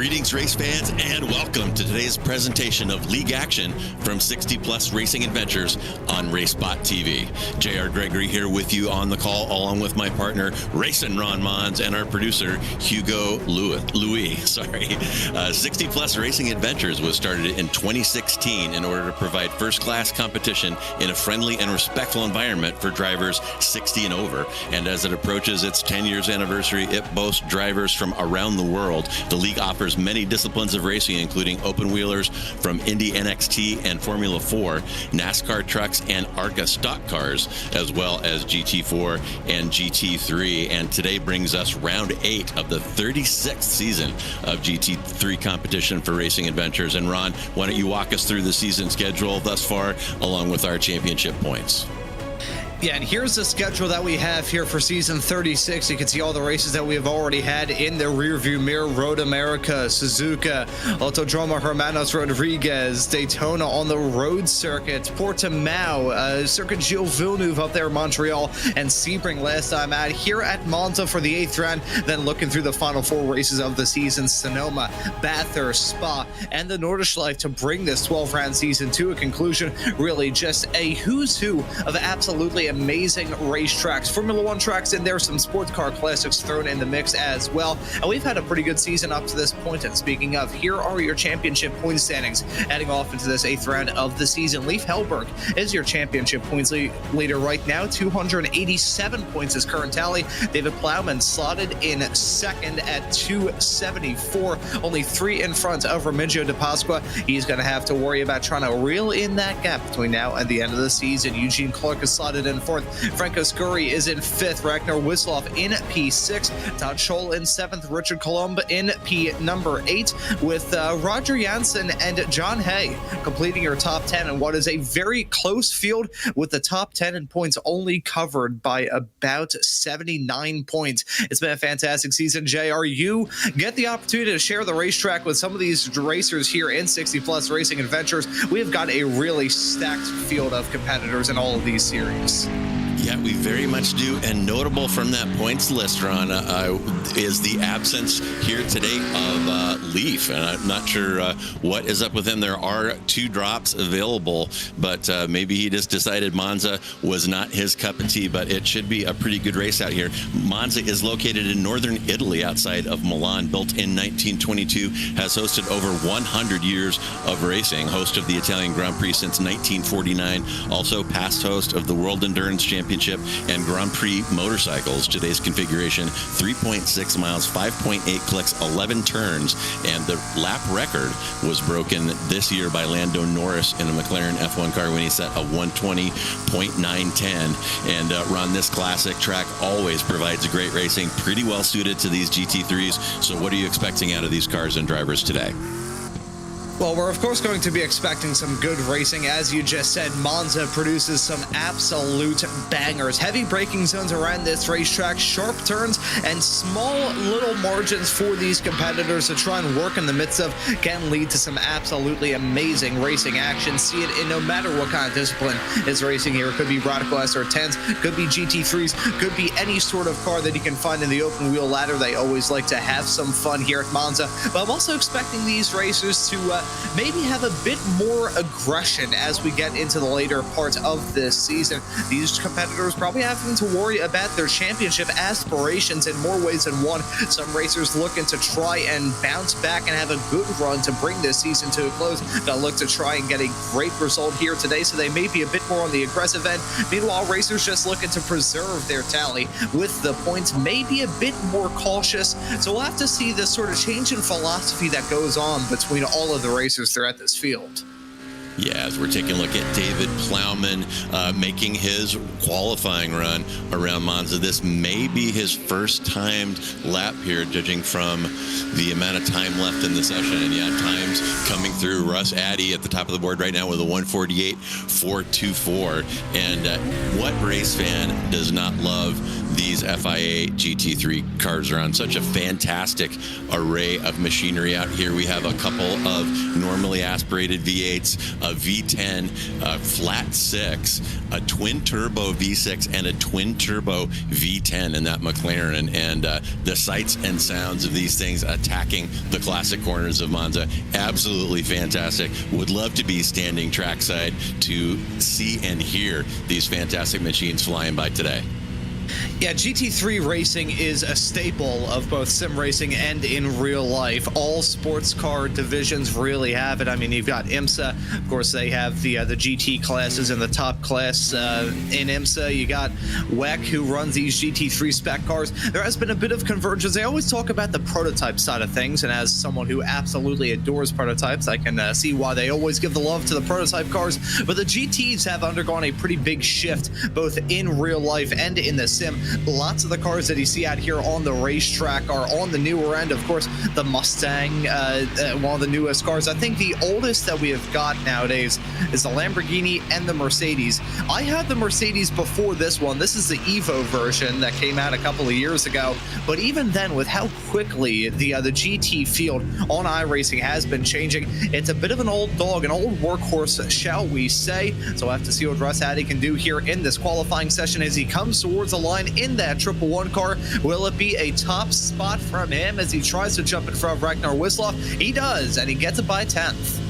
Greetings, race fans, and welcome to today's presentation of league action from 60 Plus Racing Adventures on RaceSpotTV. JR Gregory here with you on the call, along with my partner, Racing Ron Mons, and our producer, Hugo Louis. 60 Plus Racing Adventures was started in 2016 in order to provide first-class competition in a friendly and respectful environment for drivers 60 and over. And as it approaches its 10 years anniversary, it boasts drivers from around the world. The league offers many disciplines of racing, including open wheelers from Indy NXT and Formula 4, NASCAR trucks and ARCA stock cars, as well as GT4 and GT3. And today brings us round 8 of the 36th season of GT3 competition for Racing Adventures. And Ron, why don't you walk us through the season schedule thus far, along with our championship points? Yeah, and here's the schedule that we have here for season 36. You can see all the races that we have already had in the rearview mirror. Road America, Suzuka, Autodromo Hermanos Rodriguez, Daytona on the road circuit, Portimao, Circuit Gilles Villeneuve up there in Montreal, and Sebring last time out here at Monza for the 8th round. Then looking through the final 4 races of the season, Sonoma, Bathurst, Spa, and the Nordschleife to bring this 12-round season to a conclusion. Really just a who's who of absolutely amazing racetracks, Formula One tracks in there, some sports car classics thrown in the mix as well. And we've had a pretty good season up to this point. And speaking of, here are your championship point standings heading off into this 8th round of the season. Leif Hellberg is your championship points leader right now, 287 points his current tally. David Plowman slotted in second at 274, only 3 in front of Remigio De Pasqua. He's going to have to worry about trying to reel in that gap between now and the end of the season. Eugene Clark is slotted in 4th. Franco Scurry is in 5th. Ragnar Wisloff in P6. Todd Scholl in 7th. Richard Colomb in P number 8, with Roger Jansen and John Hay completing your top 10 in what is a very close field, with the top 10 in points only covered by about 79 points. It's been a fantastic season. JR, you get the opportunity to share the racetrack with some of these racers here in 60 Plus Racing Adventures. We have got a really stacked field of competitors in all of these series. Yeah, we very much do. And notable from that points list, Ron, is the absence here today of Leif. And I'm not sure what is up with him. There are 2 drops available, but maybe he just decided Monza was not his cup of tea. But it should be a pretty good race out here. Monza is located in northern Italy outside of Milan, built in 1922, has hosted over 100 years of racing, host of the Italian Grand Prix since 1949, also past host of the World Endurance Championship and Grand Prix motorcycles. Today's configuration, 3.6 miles, 5.8 clicks, 11 turns, and the lap record was broken this year by Lando Norris in a McLaren F1 car when he set a 120.910. And Ron, this classic track always provides a great racing, pretty well suited to these GT3s. So what are you expecting out of these cars and drivers today? Well, we're of course going to be expecting some good racing. As you just said, Monza produces some absolute bangers. Heavy braking zones around this racetrack, sharp turns, and small little margins for these competitors to try and work in the midst of can lead to some absolutely amazing racing action. See it in no matter what kind of discipline is racing here. It could be Radical SR10s, could be GT3s, could be any sort of car that you can find in the open wheel ladder. They always like to have some fun here at Monza. But I'm also expecting these racers to maybe have a bit more aggression as we get into the later parts of this season. These competitors probably having to worry about their championship aspirations in more ways than one. Some racers looking to try and bounce back and have a good run to bring this season to a close. They'll look to try and get a great result here today, so they may be a bit more on the aggressive end. Meanwhile, racers just looking to preserve their tally with the points, maybe a bit more cautious. So we'll have to see the sort of change in philosophy that goes on between all of the racers throughout this field. Yeah, as we're taking a look at David Plowman making his qualifying run around Monza. This may be his first timed lap here, judging from the amount of time left in the session. And yeah, times coming through. Russ Addy at the top of the board right now with a 148.424. And what race fan does not love these FIA GT3 cars? Are on such a fantastic array of machinery out here. We have a couple of normally aspirated V8s, a V10, a flat six, a twin turbo V6, and a twin turbo V10 in that McLaren. And the sights and sounds of these things attacking the classic corners of Monza, absolutely fantastic. Would love to be standing trackside to see and hear these fantastic machines flying by today. Yeah, GT3 racing is a staple of both sim racing and in real life. All sports car divisions really have it. I mean, you've got IMSA. Of course, they have the GT classes in the top class in IMSA. You got WEC, who runs these GT3 spec cars. There has been a bit of convergence. They always talk about the prototype side of things, and as someone who absolutely adores prototypes, I can see why they always give the love to the prototype cars. But the GTs have undergone a pretty big shift, both in real life and in the sim. Lots of the cars that you see out here on the racetrack are on the newer end. Of course, the Mustang, one of the newest cars. I think the oldest that we have got nowadays is the Lamborghini and the Mercedes. I had the Mercedes before this one. This is the Evo version that came out a couple of years ago. But even then, with how quickly the GT field on iRacing has been changing, it's a bit of an old dog, an old workhorse, shall we say. So we'll have to see what Russ Addy can do here in this qualifying session as he comes towards the line in that 111 car. Will it be a top spot from him as he tries to jump in front of Ragnar Wisloff? He does, and he gets it by 10th.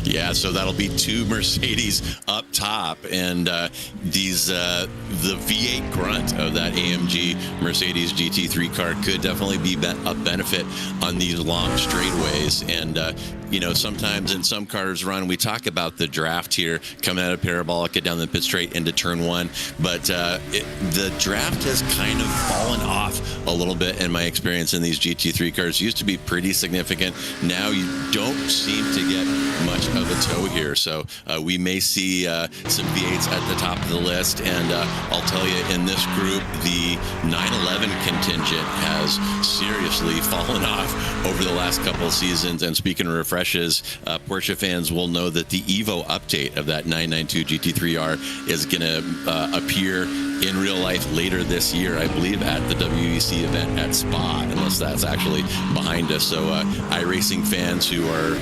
Yeah, so that'll be two Mercedes up top, and the V8 grunt of that AMG Mercedes GT3 car could definitely be a benefit on these long straightaways. And sometimes in some cars run, we talk about the draft here coming out of parabolic, get down the pit straight into turn one, but the draft has kind of fallen off a little bit in my experience in these GT3 cars. Used to be pretty significant. Now you don't seem to get much of a toe here, so we may see some V8s at the top of the list. And I'll tell you, in this group, the 911 contingent has seriously fallen off over the last couple of seasons. And speaking of refreshes, Porsche fans will know that the Evo update of that 992 GT3R is going to appear in real life later this year, I believe, at the WEC event at Spa, unless that's actually behind us. So iRacing fans who are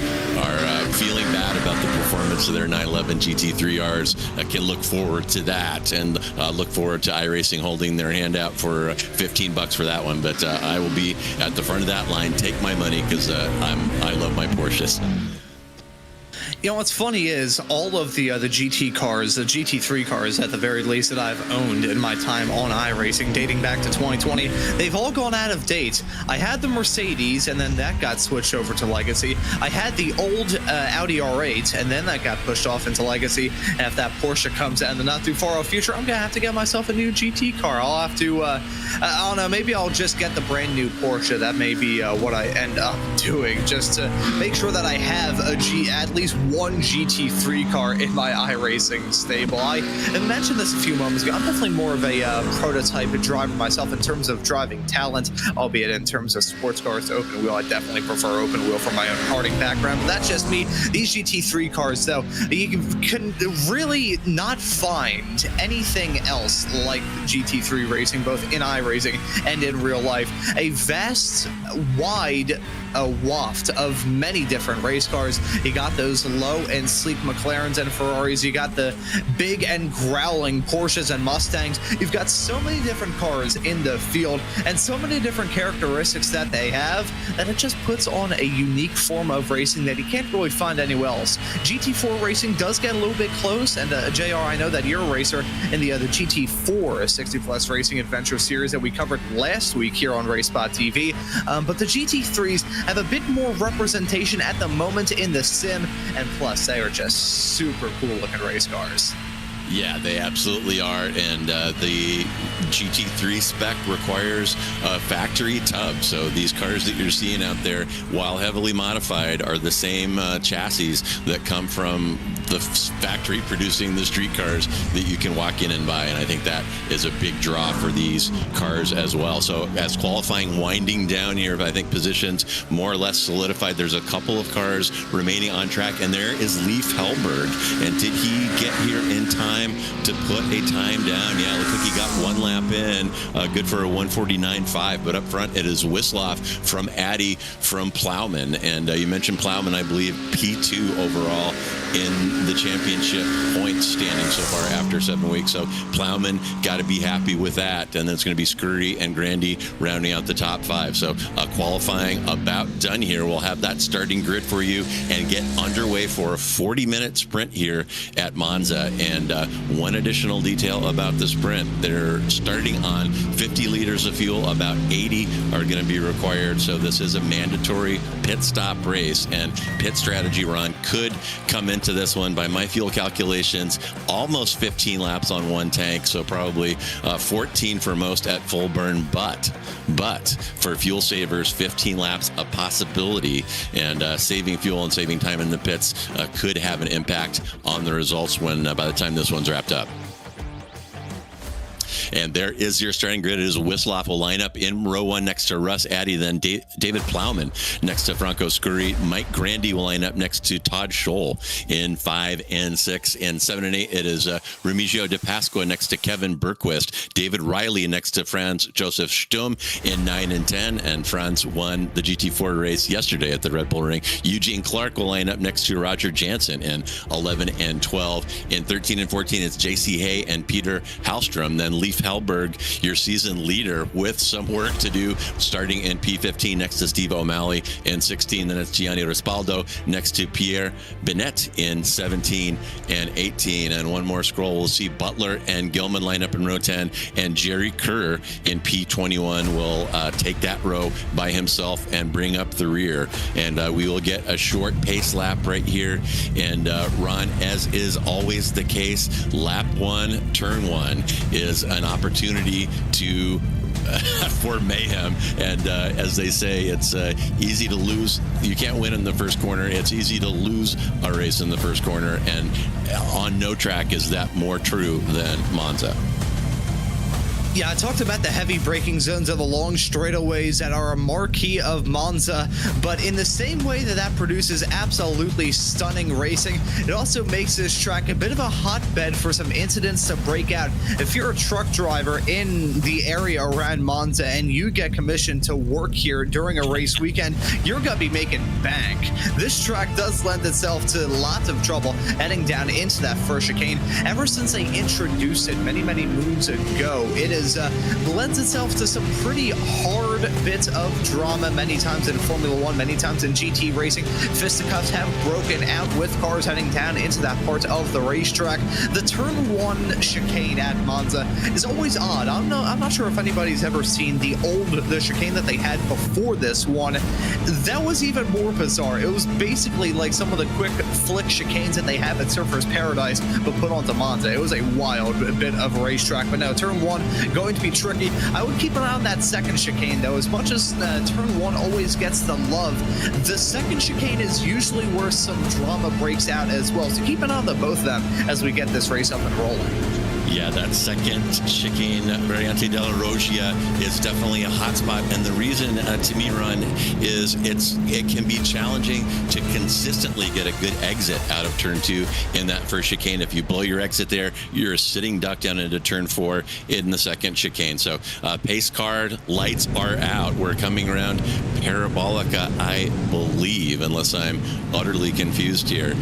feeling bad about the performance of their 911 GT3Rs can look forward to that, and look forward to iRacing holding their hand out for $15 for that one. But I will be at the front of that line. Take my money, because I love my Porsches. You know, what's funny is all of the GT cars, the GT3 cars at the very least that I've owned in my time on iRacing dating back to 2020, they've all gone out of date. I had the Mercedes, and then that got switched over to Legacy. I had the old Audi R8, and then that got pushed off into Legacy. And if that Porsche comes out in the not too far off future, I'm going to have to get myself a new GT car. I'll have to, I don't know, maybe I'll just get the brand new Porsche. That may be what I end up doing, just to make sure that I have at least one GT3 car in my iRacing stable. I mentioned this a few moments ago. I'm definitely more of a prototype driver myself in terms of driving talent, albeit in terms of sports cars to open wheel. I definitely prefer open wheel for my own karting background, but that's just me. These GT3 cars, though, you can really not find anything else like GT3 racing, both in iRacing and in real life. A vast, wide waft of many different race cars. You got those low and sleek McLarens and Ferraris. You got the big and growling Porsches and Mustangs. You've got so many different cars in the field and so many different characteristics that they have that it just puts on a unique form of racing that you can't really find anywhere else. GT4 racing does get a little bit close, and JR, I know that you're a racer in the GT4 60 Plus Racing Adventure series that we covered last week here on RaceSpotTV, but the GT3s have a bit more representation at the moment in the sim, and plus they are just super cool looking race cars. Yeah, they absolutely are, and the GT3 spec requires a factory tub. So these cars that you're seeing out there, while heavily modified, are the same chassis that come from the factory producing the street cars that you can walk in and buy, and I think that is a big draw for these cars as well. So as qualifying winding down here, I think positions more or less solidified. There's a couple of cars remaining on track, and there is Leif Hellberg. And did he get here in time time to put a time down. Yeah, looks like he got one lap in, good for a 1:49.5. But up front, it is Wisloff from Addy from Plowman. And you mentioned Plowman, I believe, P2 overall in the championship points standing so far after 7 weeks. So Plowman got to be happy with that. And then it's going to be Scurry and Grandy rounding out the top 5. So qualifying about done here. We'll have that starting grid for you and get underway for a 40-minute sprint here at Monza. And one additional detail about the sprint, they're starting on 50 liters of fuel. About 80 are going to be required. So this is a mandatory pit stop race, and pit strategy, Ron, could come into this one by my fuel calculations almost 15 laps on one tank, so probably 14 for most at full burn. But for fuel savers, 15 laps a possibility, and saving fuel and saving time in the pits could have an impact on the results when by the time this one's wrapped up. And there is your starting grid. It is Wisloff will line up in row 1 next to Russ Addy, then David Plowman next to Franco Scurry. Mike Grandy will line up next to Todd Scholl in 5 and 6. And 7 and 8, it is Remigio De Pasqua next to Kevin Bergquist. David Riley next to Franz Josef Sturm in 9 and 10. And Franz won the GT4 race yesterday at the Red Bull Ring. Eugene Clark will line up next to Roger Jansen in 11 and 12. In 13 and 14, it's JC Hay and Peter Hallstrom. Then Leif Hellberg, your season leader, with some work to do, starting in P15 next to Steve O'Malley. In 16, then it's Gianni Rispaldo next to Pierre Binet in 17 and 18. And one more scroll, we'll see Butler and Gilman line up in row 10, and Jerry Kerr in P21 will take that row by himself and bring up the rear. And we will get a short pace lap right here. And Ron, as is always the case, lap 1, turn 1 is an opportunity to for mayhem. And as they say, it's easy to lose. You can't win in the first corner. It's easy to lose a race in the first corner. And on no track is that more true than Monza. Yeah, I talked about the heavy braking zones of the long straightaways that are a marquee of Monza, but in the same way that produces absolutely stunning racing, it also makes this track a bit of a hotbed for some incidents to break out. If you're a truck driver in the area around Monza and you get commissioned to work here during a race weekend, you're going to be making bank. This track does lend itself to lots of trouble heading down into that first chicane. Ever since they introduced it many moons ago, it is lends itself to some pretty hard bits of drama, many times in Formula One, many times in GT racing. Fisticuffs have broken out with cars heading down into that part of the racetrack. The turn 1 chicane at Monza is always odd. I'm not sure if anybody's ever seen the chicane that they had before this one. That was even more bizarre. It was basically like some of the quick flick chicanes that they have at Surfers Paradise, but put onto Monza. It was a wild bit of a racetrack. But no, turn 1 going to be tricky. I would keep an eye on that second chicane, though. As much as turn 1 always gets the love, the second chicane is usually where some drama breaks out as well. So keep an eye on both of them as we get this race up and rolling. Yeah, that second chicane, Variante della Roggia, is definitely a hot spot. And the reason, to me, Ron, is it can be challenging to consistently get a good exit out of turn 2 in that first chicane. If you blow your exit there, you're a sitting duck down into turn 4 in the second chicane. So pace card, lights are out. We're coming around Parabolica, I believe, unless I'm utterly confused here.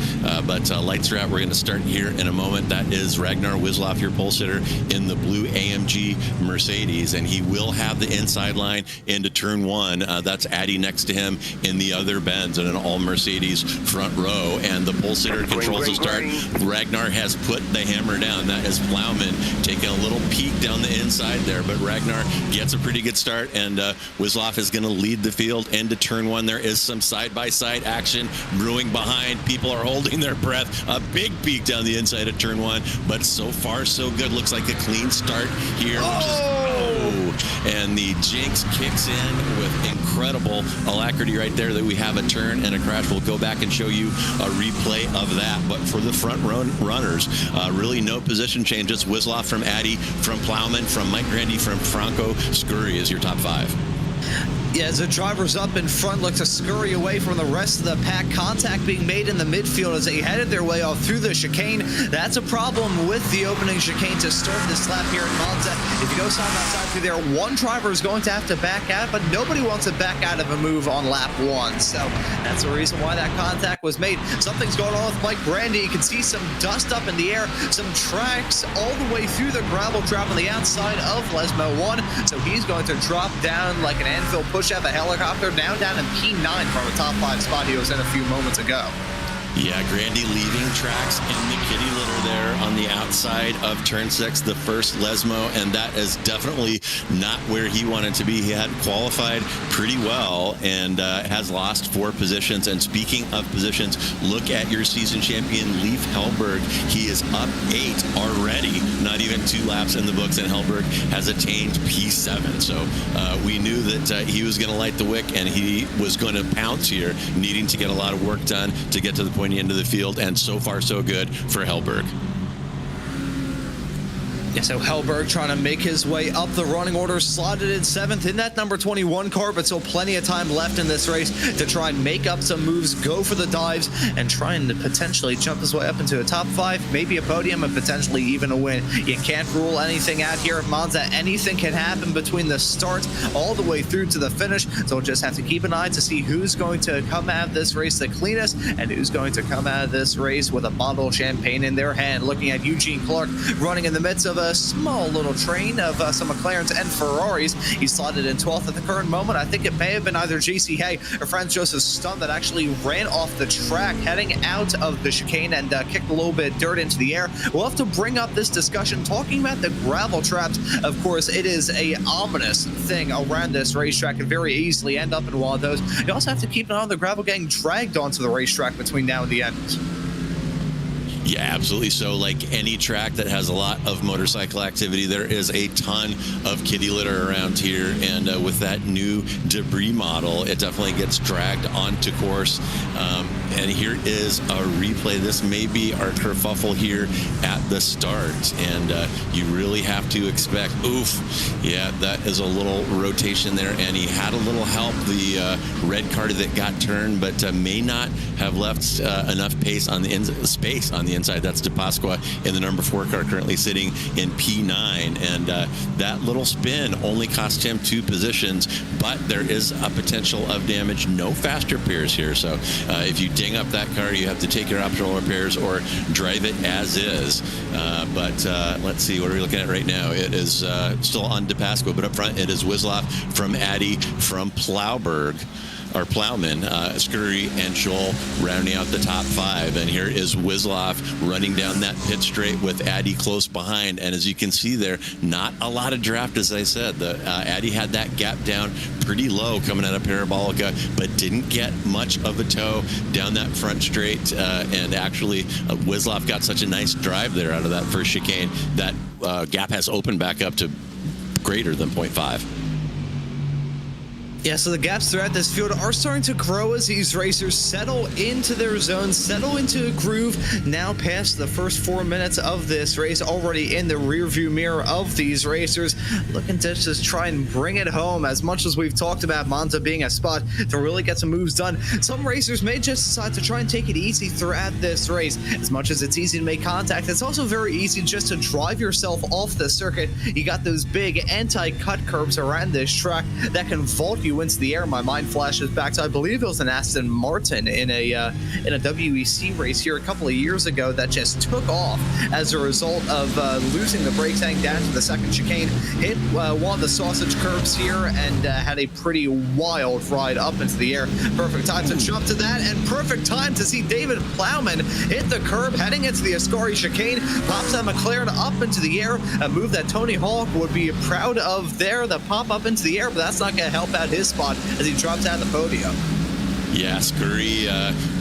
But lights are out. We're going to start here in a moment. That is Ragnar Wisloff, your pole sitter in the blue AMG Mercedes, and he will have the inside line into turn 1. That's Addy next to him in the other Benz in an all Mercedes front row, and the pole sitter controls the start. Ragnar has put the hammer down. That is Plowman taking a little peek down the inside there, but Ragnar gets a pretty good start, and Wisloff is going to lead the field into turn 1. There is some side-by-side action brewing behind. People are holding their breath. A big peek down the inside of turn 1, but so far so good. Looks like a clean start here. And the jinx kicks in with incredible alacrity right there that we have a turn and a crash. We'll go back and show you a replay of that. But for the front runners, really no position changes. Wisloff from Addy, from Plowman, from Mike Grandy, from Franco Scurry is your top 5. Yeah, as the drivers up in front look to scurry away from the rest of the pack, contact being made in the midfield as they headed their way off through the chicane. That's a problem with the opening chicane to start this lap here in Monza. If you go side by side through there, one driver is going to have to back out, but nobody wants to back out of a move on lap 1. So that's the reason why that contact was made. Something's going on with Mike Brandy. You can see some dust up in the air, some tracks all the way through the gravel trap on the outside of Lesmo 1. So he's going to drop down like an anvil push out the helicopter down in P9 from a top 5 spot he was in a few moments ago. Yeah, Grandy leaving tracks in the kitty litter there on the outside of turn 6, the first Lesmo, and that is definitely not where he wanted to be. He had qualified pretty well and has lost 4 positions. And speaking of positions, look at your season champion, Leif Hellberg. He is up 8 already, not even 2 laps in the books, and Hellberg has attained P7. So we knew that he was going to light the wick, and he was going to pounce here, needing to get a lot of work done to get to the point into the field, and so far so good for Hellberg. Yeah, so Hellberg trying to make his way up the running order, slotted in 7th in that number 21 car, but still plenty of time left in this race to try and make up some moves, go for the dives, and trying to potentially jump his way up into a top 5, maybe a podium, and potentially even a win. You can't rule anything out here at Monza. Anything can happen between the start all the way through to the finish, so we'll just have to keep an eye to see who's going to come out of this race the cleanest and who's going to come out of this race with a bottle of champagne in their hand. Looking at Eugene Clark running in the midst of a small little train of some McLarens and Ferraris. He's slotted in 12th at the current moment. I think it may have been either JC Hay or Franz Joseph Stunt that actually ran off the track heading out of the chicane and kicked a little bit of dirt into the air. We'll have to bring up this discussion talking about the gravel traps. Of course, it is a ominous thing around this racetrack and very easily end up in one of those. You also have to keep an eye on the gravel getting dragged onto the racetrack between now and the end. Yeah, absolutely. So like any track that has a lot of motorcycle activity, there is a ton of kitty litter around here. And with that new debris model, it definitely gets dragged onto course. And here is a replay. This may be our kerfuffle here at the start. And you really have to expect, oof, yeah, that is a little rotation there. And he had a little help, the red car that got turned, but may not have left enough pace on the space on the inside. That's DePasqua in the number 4 car, currently sitting in P9, and that little spin only cost him 2 positions, but there is a potential of damage. No fast repairs here, so if you ding up that car, you have to take your optional repairs or drive it as is. But let's see, what are we looking at right now? It is still on DePasqua, but up front it is Wisloff from Addy from Plowberg. Our Plowman, Scurry and Joel rounding out the top 5. And here is Wisloff running down that pit straight with Addy close behind. And as you can see there, not a lot of draft, as I said. The Addy had that gap down pretty low coming out of Parabolica, but didn't get much of a toe down that front straight. And actually, Wisloff got such a nice drive there out of that first chicane. That gap has opened back up to greater than 0.5. Yeah, so the gaps throughout this field are starting to grow as these racers settle into their zones, settle into a groove. Now past the first 4 minutes of this race, already in the rearview mirror of these racers, looking to just try and bring it home. As much as we've talked about Monza being a spot to really get some moves done, some racers may just decide to try and take it easy throughout this race. As much as it's easy to make contact, it's also very easy just to drive yourself off the circuit. You got those big anti-cut curbs around this track that can vault you into the air. My mind flashes back to, I believe it was an Aston Martin in a WEC race here a couple of years ago that just took off as a result of losing the brakes, heading down to the second chicane, hit one of the sausage curbs here, and had a pretty wild ride up into the air. Perfect time to jump to that, and perfect time to see David Plowman hit the curb heading into the Ascari chicane, pops that McLaren up into the air, a move that Tony Hawk would be proud of there, the pop up into the air, but that's not going to help out his spot as he drops out of the podium. Yeah, Scurry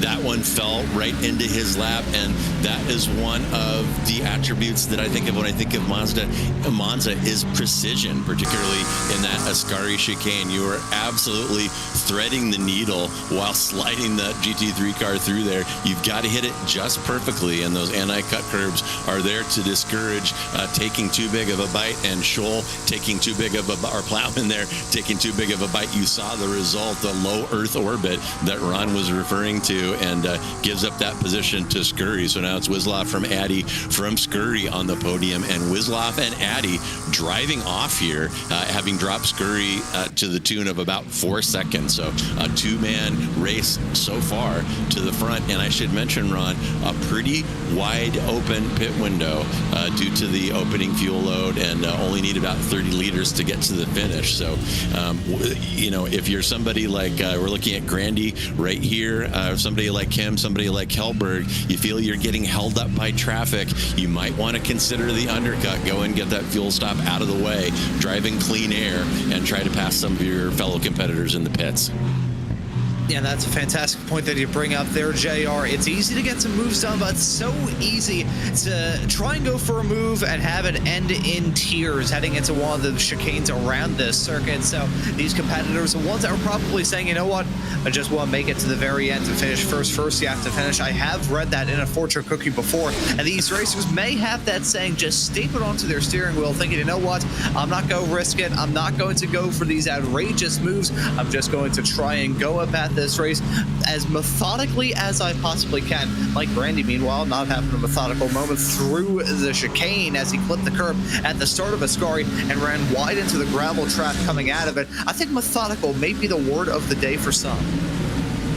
that one fell right into his lap, and that is one of the attributes that I think of when I think of Monza is precision, particularly in that Ascari chicane. You are absolutely threading the needle while sliding the GT3 car through there. You've got to hit it just perfectly, and those anti-cut curbs are there to discourage taking too big of a bite, and Scholl taking too big of a, or Plowman there taking too big of a bite. You saw the result, the low Earth orbit that Ron was referring to, and gives up that position to Scurry. So now it's Wisloff from Addy from Scurry on the podium, and Wisloff and Addy driving off here, having dropped Scurry to the tune of about 4 seconds. So a two-man race so far to the front. And I should mention, Ron, a pretty wide open pit window due to the opening fuel load, and only need about 30 liters to get to the finish. So, you know, if you're somebody like, we're looking at Grandy right here, somebody like him, somebody like Hellberg, you feel you're getting held up by traffic, you might want to consider the undercut. Go and get that fuel stop out of the way, drive in clean air, and try to pass some of your fellow competitors in the pits. Yeah, that's a fantastic point that you bring up there, JR. It's easy to get some moves done, but it's so easy to try and go for a move and have it end in tears heading into one of the chicanes around this circuit. So these competitors, the ones that are probably saying, you know what, I just want to make it to the very end to finish first you have to finish. I have read that in a fortune cookie before, and these racers may have that saying just stapled onto their steering wheel, thinking, you know what, I'm not going to risk it. I'm not going to go for these outrageous moves. I'm just going to try and go about this race as methodically as I possibly can. Like Randy, meanwhile, not having a methodical moment through the chicane as he clipped the curb at the start of Ascari and ran wide into the gravel trap coming out of it. I think methodical may be the word of the day for some.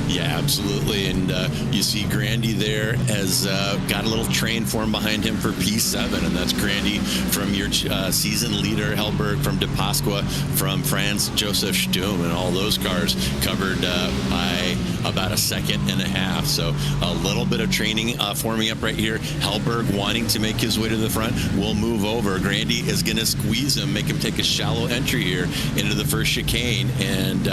Yeah, absolutely. And you see Grandy there has got a little train form behind him for P7, and that's Grandy from your season leader, Hellberg from De Pasqua, from Franz Josef Stum, and all those cars covered by about 1.5 seconds. So a little bit of training forming up right here. Hellberg wanting to make his way to the front will move over. Grandy is going to squeeze him, make him take a shallow entry here into the first chicane, and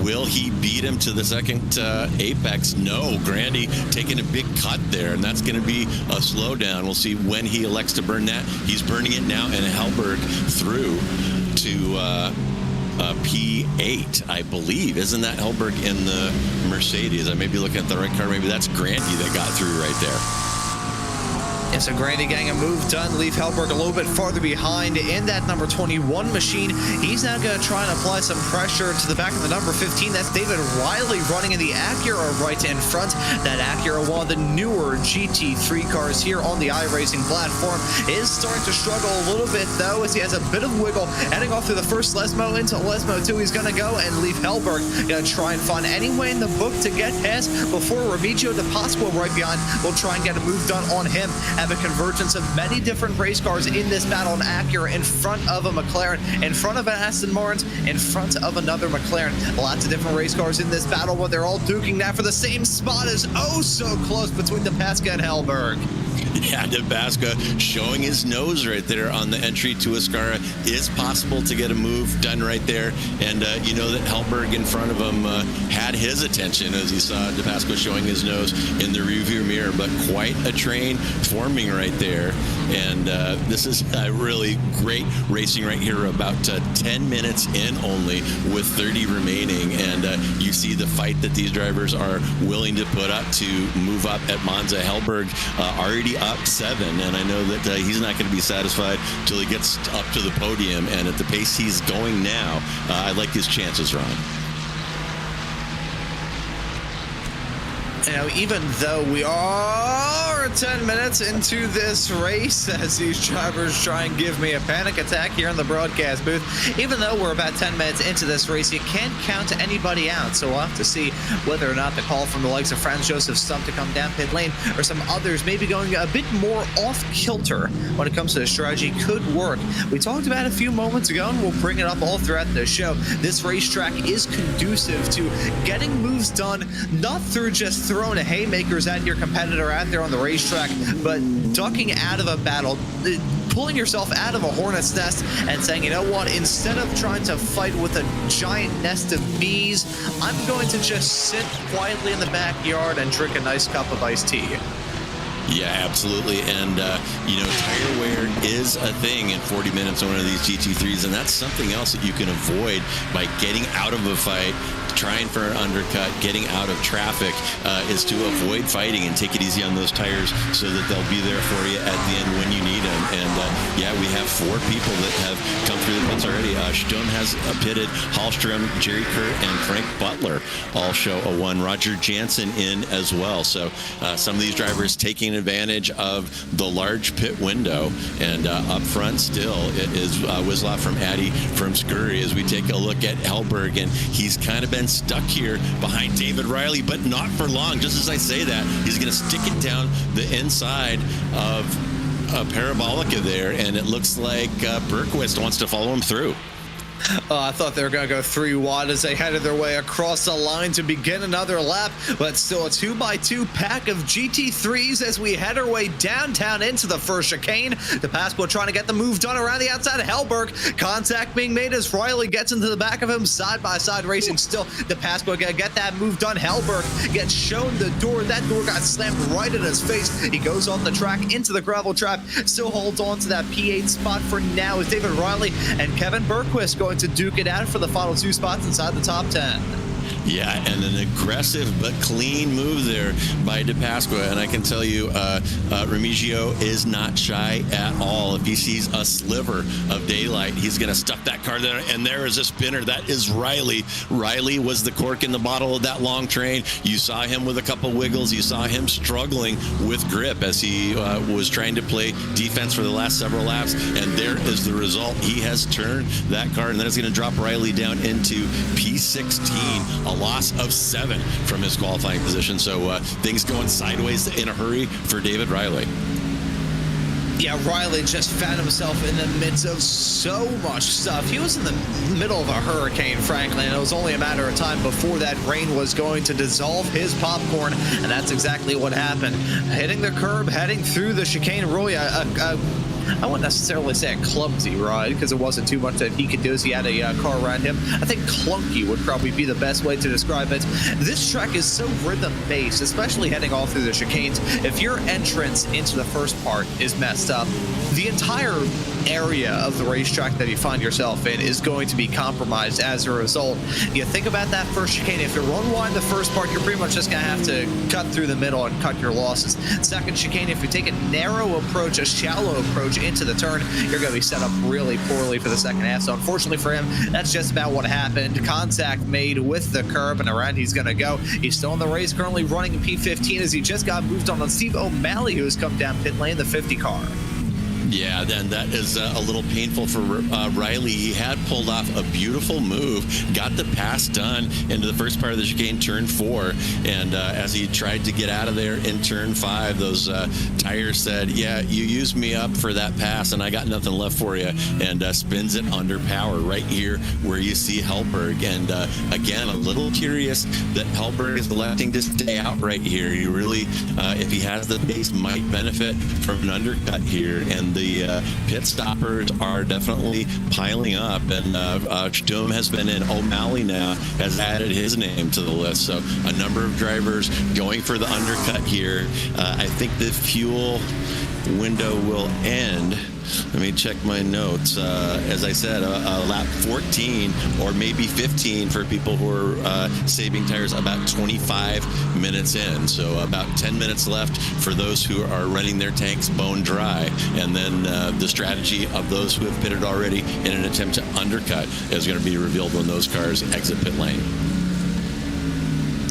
will he beat him to the second apex? No. Grandy taking a big cut there, and that's going to be a slowdown. We'll see when he elects to burn that. He's burning it now, and Hellberg through to P8, I believe. Isn't that Hellberg in the Mercedes? I may be looking at the right car. Maybe that's Grandy that got through right there. Yeah, so Grandy getting a move done, leave Hellberg a little bit farther behind in that number 21 machine. He's now going to try and apply some pressure to the back of the number 15. That's David Riley running in the Acura right in front. That Acura, one of the newer GT3 cars here on the iRacing platform, is starting to struggle a little bit, though, as he has a bit of wiggle heading off through the first Lesmo into Lesmo 2. He's going to go and leave Hellberg. Going to try and find any way in the book to get past before Remigio De Pasqua right behind will try and get a move done on him. Have a convergence of many different race cars in this battle. An Acura in front of a McLaren, in front of an Aston Martin, in front of another McLaren. Lots of different race cars in this battle, but they're all duking now for the same spot. Is oh so close between De Pasqua and Hellberg. Yeah, De Pasqua showing his nose right there on the entry to Ascara. Is possible to get a move done right there. And you know that Hellberg in front of him had his attention as he saw De Pasqua showing his nose in the rearview mirror. But quite a train forming right there. And this is really great racing right here. About 10 minutes in only with 30 remaining. And you see the fight that these drivers are willing to put up to move up at Monza. Hellberg already up 7, and I know that he's not going to be satisfied till he gets up to the podium, and at the pace he's going now, I like his chances, Ron. You know, even though we are 10 minutes into this race, as these drivers try and give me a panic attack here in the broadcast booth, even though we're about 10 minutes into this race, you can't count anybody out. So we'll have to see whether or not the call from the likes of Franz Josef Stump to come down pit lane or some others maybe going a bit more off kilter when it comes to the strategy could work. We talked about it a few moments ago, and we'll bring it up all throughout the show. This racetrack is conducive to getting moves done, not through just throwing haymakers at your competitor out there on the racetrack, but ducking out of a battle, pulling yourself out of a hornet's nest and saying, you know what, instead of trying to fight with a giant nest of bees, I'm going to just sit quietly in the backyard and drink a nice cup of iced tea. Yeah, absolutely. And, tire wear is a thing in 40 minutes on one of these GT3s, and that's something else that you can avoid by getting out of a fight, trying for an undercut, getting out of traffic, is to avoid fighting and take it easy on those tires so that they'll be there for you at the end when you need them. And we have 4 people that have come through the pits already. Sturm has pitted, Hallstrom, Jerry Kurt, and Frank Butler all show a 1. Roger Jansen in as well. So some of these drivers taking advantage of the large pit window. And up front still is Wisloff from Addy from Scurry as we take a look at Hellberg, and he's kind of been stuck here behind David Riley, but not for long. Just as I say that, he's going to stick it down the inside of Parabolica there, and it looks like Bergquist wants to follow him through. I thought they were going to go 3 wide as they headed their way across the line to begin another lap, but still a 2x2 pack of GT3s as we head our way downtown into the first chicane. DePasqua trying to get the move done around the outside of Hellberg. Contact being made as Riley gets into the back of him, side-by-side racing still. DePasqua going to get that move done. Hellberg gets shown the door. That door got slammed right in his face. He goes off the track into the gravel trap, still holds on to that P8 spot for now as David Riley and Kevin Bergquist going to duke it out for the final 2 spots inside the top 10. Yeah, and an aggressive but clean move there by DePasqua. And I can tell you, Remigio is not shy at all. If he sees a sliver of daylight, he's going to stuff that car there. And there is a spinner. That is Riley. Riley was the cork in the bottle of that long train. You saw him with a couple wiggles. You saw him struggling with grip as he was trying to play defense for the last several laps. And there is the result. He has turned that car, and that is going to drop Riley down into P16. A loss of 7 from his qualifying position. So things going sideways in a hurry for David Riley. Yeah, Riley just found himself in the midst of so much stuff. He was in the middle of a hurricane, frankly, and it was only a matter of time before that rain was going to dissolve his popcorn, and that's exactly what happened. Hitting the curb, heading through the chicane, really I wouldn't necessarily say a clumsy ride because it wasn't too much that he could do as he had a car around him. I think clunky would probably be the best way to describe it. This track is so rhythm-based, especially heading all through the chicanes. If your entrance into the first part is messed up, the entire area of the racetrack that you find yourself in is going to be compromised as a result. You think about that first chicane. If you run wide the first part, you're pretty much just going to have to cut through the middle and cut your losses. Second chicane, if you take a narrow approach, a shallow approach into the turn, you're going to be set up really poorly for the second half. So unfortunately for him, that's just about what happened. Contact made with the curb, and around he's going to go. He's still in the race, currently running in P15 as he just got moved on Steve O'Malley, who has come down pit lane, the 50 car. Yeah, then that is a little painful for Riley. He had pulled off a beautiful move, got the pass done into the first part of the chicane, turn 4, and as he tried to get out of there in turn 5, those tires said, yeah, you used me up for that pass, and I got nothing left for you, and spins it under power right here where you see Hellberg. And again, a little curious that Hellberg is electing to stay out right here. He really, if he has the pace, might benefit from an undercut here, and the pit stoppers are definitely piling up, and Sturm has been in. O'Malley now has added his name to the list, so a number of drivers going for the undercut here. I think the fuel window will end. Let me check my notes. As I said, lap 14 or maybe 15 for people who are saving tires about 25 minutes in. So about 10 minutes left for those who are running their tanks bone dry. And then the strategy of those who have pitted already in an attempt to undercut is going to be revealed when those cars exit pit lane.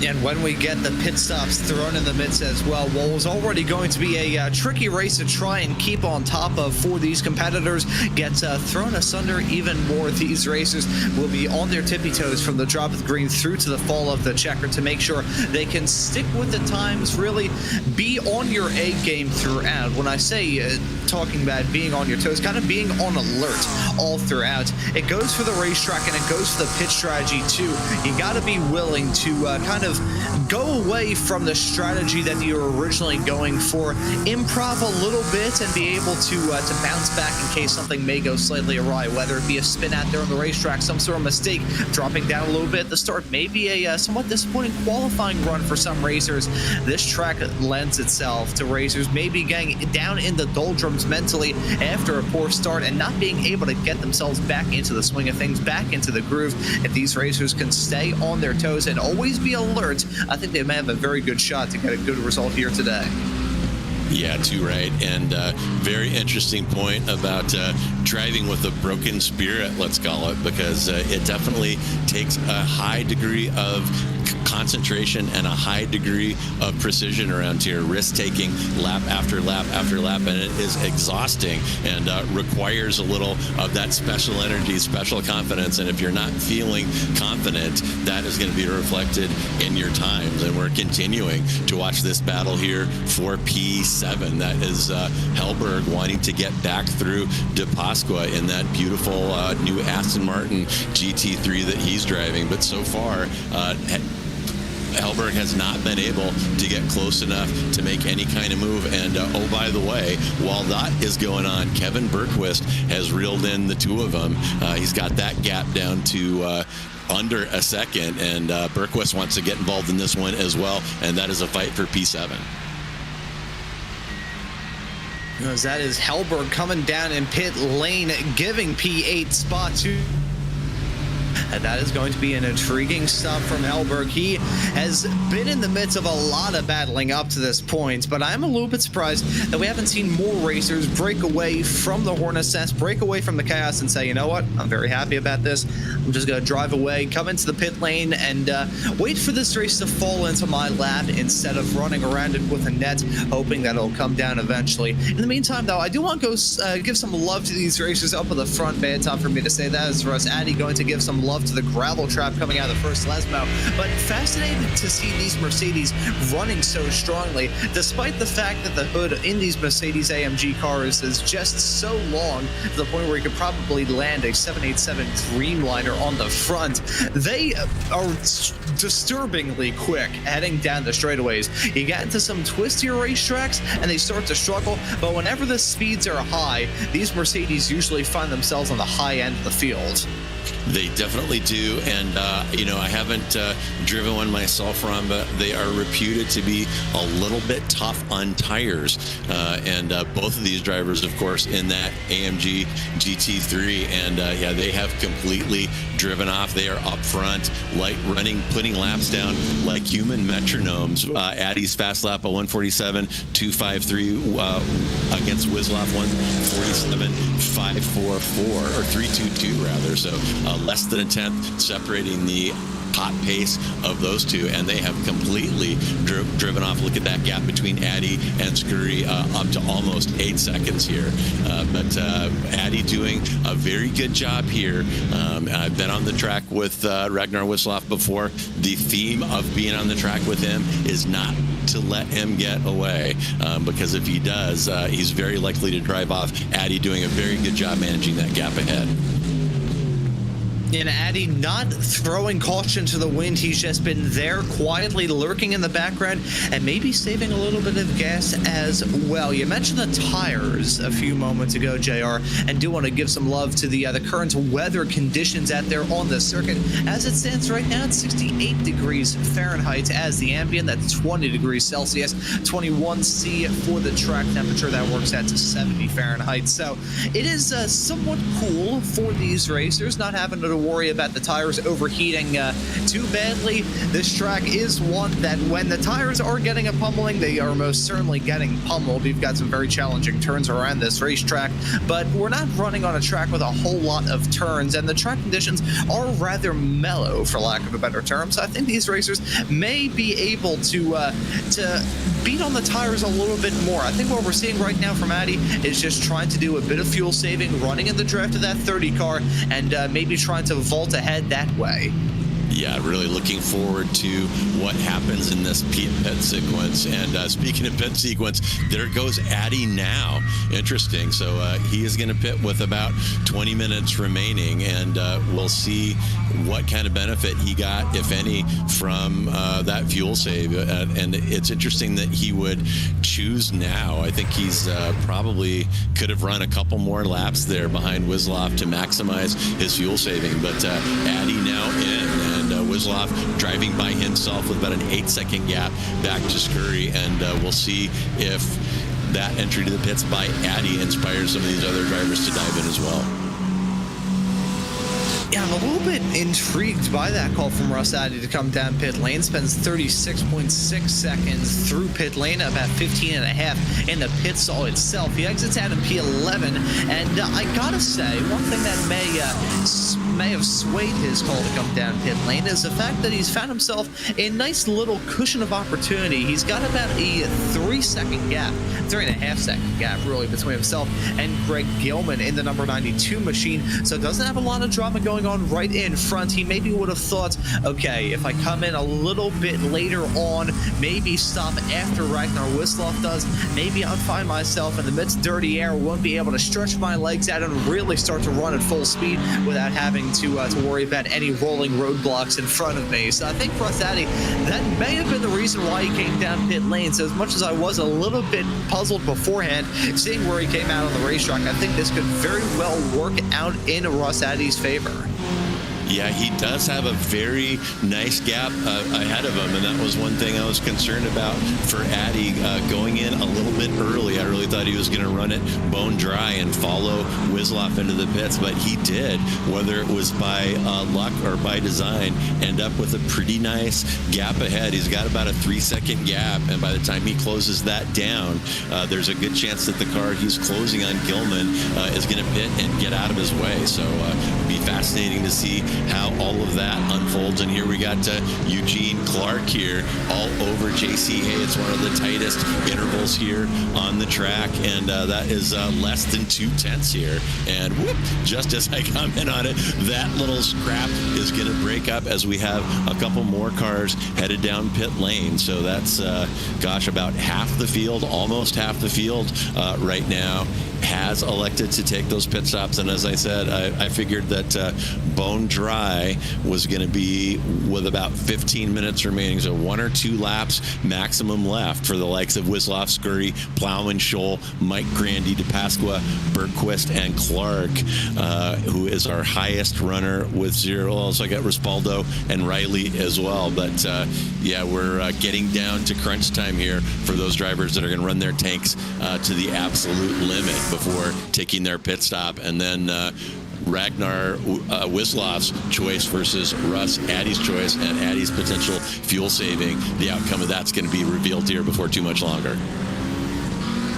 And when we get the pit stops thrown in the midst as well, what was already going to be a tricky race to try and keep on top of for these competitors gets thrown asunder even more. These racers will be on their tippy toes from the drop of the green through to the fall of the checker to make sure they can stick with the times, really be on your A game throughout. When I say talking about being on your toes, kind of being on alert all throughout. It goes for the racetrack and it goes for the pit strategy too. You got to be willing to kind of of go away from the strategy that you were originally going for, improv a little bit, and be able to bounce back in case something may go slightly awry, whether it be a spin out there on the racetrack, some sort of mistake, dropping down a little bit at the start, maybe a somewhat disappointing qualifying run for some racers. This track lends itself to racers maybe getting down in the doldrums mentally after a poor start and not being able to get themselves back into the swing of things, back into the groove. If these racers can stay on their toes and always be alert, I think they may have a very good shot to get a good result here today. Yeah, too right. And very interesting point about driving with a broken spirit, let's call it, because it definitely takes a high degree of concentration and a high degree of precision around here, risk-taking lap after lap after lap, and it is exhausting and requires a little of that special energy, special confidence. And if you're not feeling confident, that is going to be reflected in your times. And we're continuing to watch this battle here for P7. That is Hellberg wanting to get back through De Pasqua in that beautiful new Aston Martin GT3 that he's driving. But so far, Hellberg has not been able to get close enough to make any kind of move. And oh, by the way, while that is going on, Kevin Bergquist has reeled in the two of them. He's got that gap down to under a second, and Bergquist wants to get involved in this one as well, and that is a fight for P7. As that is Hellberg coming down in pit lane, giving P8 spot to. And that is going to be an intriguing stuff from Hellberg. He has been in the midst of a lot of battling up to this point, but I'm a little bit surprised that we haven't seen more racers break away from the Hornet's Nest, break away from the chaos and say, you know what, I'm very happy about this. I'm just going to drive away, come into the pit lane, and wait for this race to fall into my lap instead of running around it with a net, hoping that it'll come down eventually. In the meantime, though, I do want to go give some love to these racers up at the front. Bad time for me to say that is for us. Addy going to give some love to the gravel trap coming out of the first Lesmo, but fascinating to see these Mercedes running so strongly, despite the fact that the hood in these Mercedes AMG cars is just so long to the point where you could probably land a 787 Dreamliner on the front. They are disturbingly quick heading down the straightaways. You get into some twistier racetracks and they start to struggle, but whenever the speeds are high, these Mercedes usually find themselves on the high end of the field. They definitely do, and I haven't driven one myself, Ron, but they are reputed to be a little bit tough on tires, and both of these drivers, of course, in that AMG GT3, and they have completely driven off. They are up front, light running, putting laps down like human metronomes. Addy's fast lap of 147.253 against Wisloff 147.544 or 322 rather. So less than a tenth separating the hot pace of those two, and they have completely driven off. Look at that gap between Addy and Scurry, up to almost 8 seconds here. But Addy doing a very good job here. I've been on the track with Ragnar Wisloff before. The theme of being on the track with him is not to let him get away, because if he does, he's very likely to drive off. Addy doing a very good job managing that gap ahead. And Addy not throwing caution to the wind. He's just been there quietly lurking in the background and maybe saving a little bit of gas as well. You mentioned the tires a few moments ago, JR, and do want to give some love to the current weather conditions out there on the circuit. As it stands right now, it's 68 degrees Fahrenheit as the ambient. That's 20 degrees Celsius, 21 C for the track temperature. That works out to 70 Fahrenheit. So it is somewhat cool for these racers, not having to worry about the tires overheating too badly. This track is one that when the tires are getting a pummeling, they are most certainly getting pummeled. We've got some very challenging turns around this racetrack, but we're not running on a track with a whole lot of turns, and the track conditions are rather mellow, for lack of a better term. So I think these racers may be able to beat on the tires a little bit more. I think what we're seeing right now from Addy is just trying to do a bit of fuel saving, running in the draft of that 30 car, and maybe trying to vault ahead that way. Yeah, really looking forward to what happens in this pit sequence. And speaking of pit sequence, there goes Addy now. Interesting. So he is going to pit with about 20 minutes remaining, and we'll see what kind of benefit he got, if any, from that fuel save. And it's interesting that he would choose now. I think he's probably could have run a couple more laps there behind Wisloff to maximize his fuel saving. But Addy now in, and Wisloff driving by himself with about an 8-second gap back to Scurry, and we'll see if that entry to the pits by Addy inspires some of these other drivers to dive in as well. Yeah, I'm a little bit intrigued by that call from Russ Addy to come down pit lane. Spends 36.6 seconds through pit lane, about 15 and a half in the pit stall itself. He exits out in P11, and I gotta say, one thing that may have swayed his call to come down pit lane is the fact that he's found himself a nice little cushion of opportunity. He's got about a 3-second gap, 3.5-second gap, really, between himself and Greg Gilman in the number 92 machine, so doesn't have a lot of drama going on right in front. He maybe would have thought, okay, if I come in a little bit later on, maybe stop after Ragnar Wisloff does, maybe I'll find myself in the midst of dirty air, won't be able to stretch my legs out and really start to run at full speed without having to worry about any rolling roadblocks in front of me. So I think for Russ Addy, that may have been the reason why he came down pit lane. So as much as I was a little bit puzzled beforehand, seeing where he came out on the racetrack, I think this could very well work out in Russ Addy's favor. Yeah, he does have a very nice gap ahead of him, and that was one thing I was concerned about for Addy going in a little bit early. I really thought he was going to run it bone dry and follow Wisloff into the pits, but he did, whether it was by luck or by design, end up with a pretty nice gap ahead. He's got about a 3-second gap, and by the time he closes that down, there's a good chance that the car he's closing on, Gilman, is going to pit and get out of his way. So it'll be fascinating to see how all of that unfolds. And here we got Eugene Clark here all over JC Hay. It's one of the tightest intervals here on the track, and that is less than 2/10 here. And whoop, just as I comment on it, that little scrap is going to break up as we have a couple more cars headed down pit lane. So that's, gosh, about half the field, almost half the field right now has elected to take those pit stops. And as I said, I figured that bone dry was going to be with about 15 minutes remaining, so 1 or 2 laps maximum left for the likes of Wisloff, Scurry, Plowman, Scholl, Mike Grandy, DePasqua, Bergquist, and Clark, who is our highest runner with 0. Also, I got Rispaldo and Riley as well. But yeah, we're getting down to crunch time here for those drivers that are going to run their tanks to the absolute limit before taking their pit stop. And then Ragnar Wisloff's choice versus Russ Addy's choice, and Addy's potential fuel saving. The outcome of that's going to be revealed here before too much longer.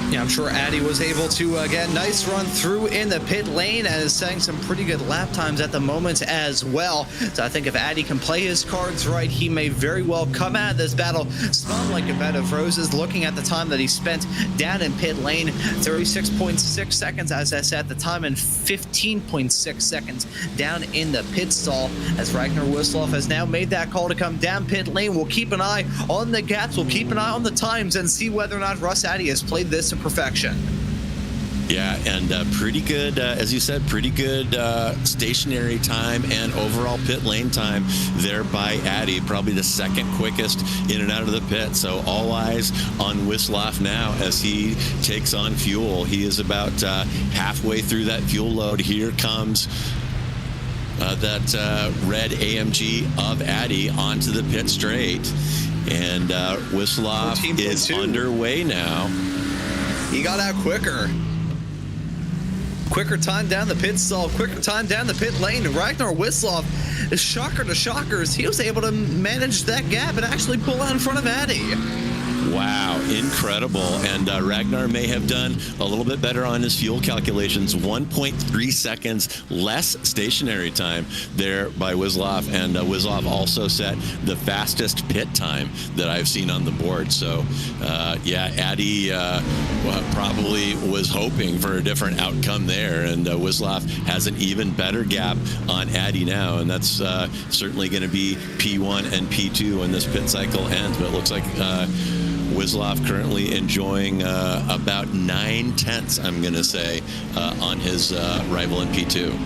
Yeah, I'm sure Addy was able to get a nice run through in the pit lane and is setting some pretty good lap times at the moment as well. So I think if Addy can play his cards right, he may very well come out of this battle smelling like a bed of roses. Looking at the time that he spent down in pit lane, 36.6 seconds, as I said at the time, and 15.6 seconds down in the pit stall, as Ragnar Wisloff has now made that call to come down pit lane. We'll keep an eye on the gaps, we'll keep an eye on the times, and see whether or not Russ Addy has played this to perfection. Yeah, and pretty good, as you said, pretty good stationary time and overall pit lane time there by Addy, probably the second quickest in and out of the pit. So all eyes on Wisloff now as he takes on fuel. He is about halfway through that fuel load. Here comes that red AMG of Addy onto the pit straight. And Wisloff is underway now. He got out quicker. Quicker time down the pit stall, quicker time down the pit lane. Ragnar Wisloff, shocker to shockers, he was able to manage that gap and actually pull out in front of Addy. Wow, incredible. And Ragnar may have done a little bit better on his fuel calculations. 1.3 seconds less stationary time there by Wislov. And Wislov also set the fastest pit time that I've seen on the board. So, yeah, Addy probably was hoping for a different outcome there. And Wislov has an even better gap on Addy now. And that's certainly going to be P1 and P2 when this pit cycle ends. But it looks like Wislov currently enjoying about 9/10, I'm going to say, on his rival in P2.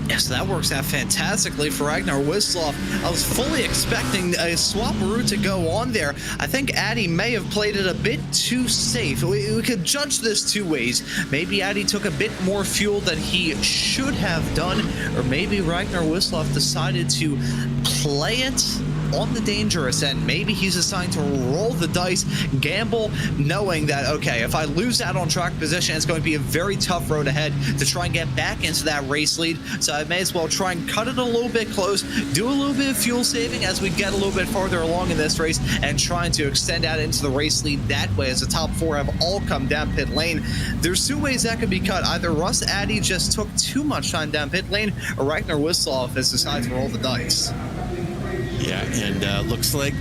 Yes, that works out fantastically for Ragnar Wislov. I was fully expecting a swap-a-roo to go on there. I think Addy may have played it a bit too safe. We could judge this two ways. Maybe Addy took a bit more fuel than he should have done, or maybe Ragnar Wislov decided to play it on the dangerous end. Maybe he's assigned to roll the dice, gamble, knowing that, okay, if I lose out on track position, it's going to be a very tough road ahead to try and get back into that race lead. So I may as well try and cut it a little bit close, do a little bit of fuel saving as we get a little bit farther along in this race, and trying to extend out into the race lead that way as the top four have all come down pit lane. There's two ways that could be cut. Either Russ Addy just took too much time down pit lane, or Ragnar Wislov has decided to roll the dice. Yeah, and looks like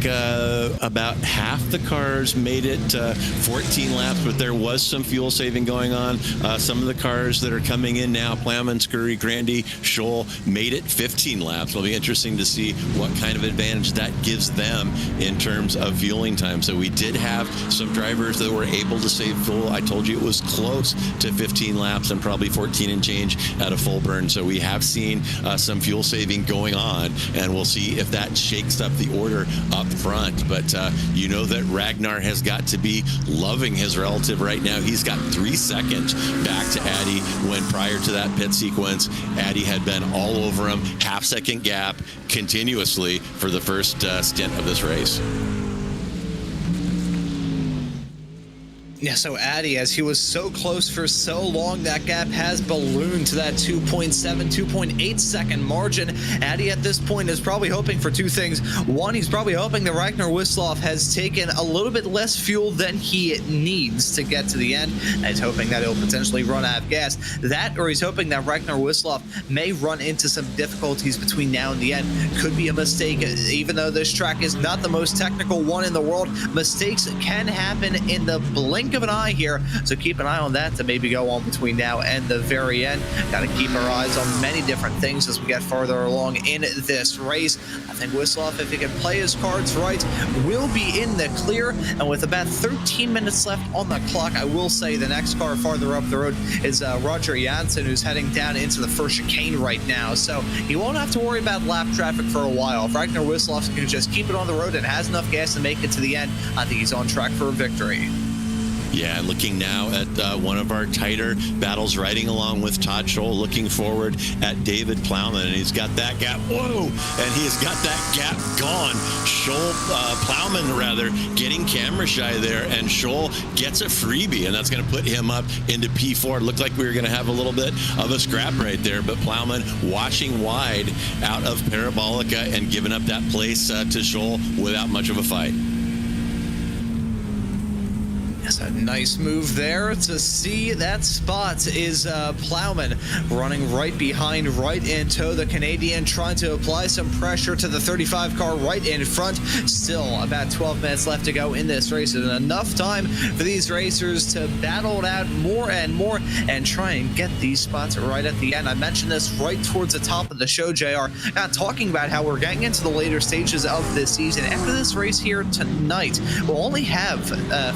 about half the cars made it 14 laps, but there was some fuel saving going on. Some of the cars that are coming in now, Plowman, Scurry, Grandy, Scholl, made it 15 laps. It'll be interesting to see what kind of advantage that gives them in terms of fueling time. So we did have some drivers that were able to save fuel. I told you it was close to 15 laps and probably 14 and change at a full burn. So we have seen some fuel saving going on, and we'll see if that shakes up the order up front. But you know that Ragnar has got to be loving his relative right now. He's got 3 seconds back to Addy, when prior to that pit sequence, Addy had been all over him, half-second gap continuously for the first stint of this race. Yeah, so Addy, as he was so close for so long, that gap has ballooned to that 2.7, 2.8 second margin. Addy at this point is probably hoping for two things. One, he's probably hoping that Ragnar Wislov has taken a little bit less fuel than he needs to get to the end, and he's hoping that he'll potentially run out of gas. That, or he's hoping that Ragnar Wislov may run into some difficulties between now and the end. Could be a mistake. Even though this track is not the most technical one in the world, mistakes can happen in the blink of an eye here, so keep an eye on that to maybe go on between now and the very end. Got to keep our eyes on many different things as we get farther along in this race. I think Wislov, if he can play his cards right, will be in the clear, and with about 13 minutes left on the clock, I will say the next car farther up the road is Roger Janssen, who's heading down into the first chicane right now, so he won't have to worry about lap traffic for a while. If Ragnar Wislov can just keep it on the road and has enough gas to make it to the end, I think he's on track for a victory. Yeah, looking now at one of our tighter battles, riding along with Todd Scholl, looking forward at David Plowman, and he's got that gap. Whoa! And he has got that gap gone. Scholl, Plowman rather, getting camera shy there, and Scholl gets a freebie, and that's going to put him up into P4. It looked like we were going to have a little bit of a scrap right there, but Plowman washing wide out of Parabolica and giving up that place to Scholl without much of a fight. A nice move there to see that spot is Plowman running right behind, right in tow. The Canadian trying to apply some pressure to the 35 car right in front. Still about 12 minutes left to go in this race, and enough time for these racers to battle it out more and more and try and get these spots right at the end. I mentioned this right towards the top of the show, JR, talking about how we're getting into the later stages of this season. After this race here tonight, we'll only have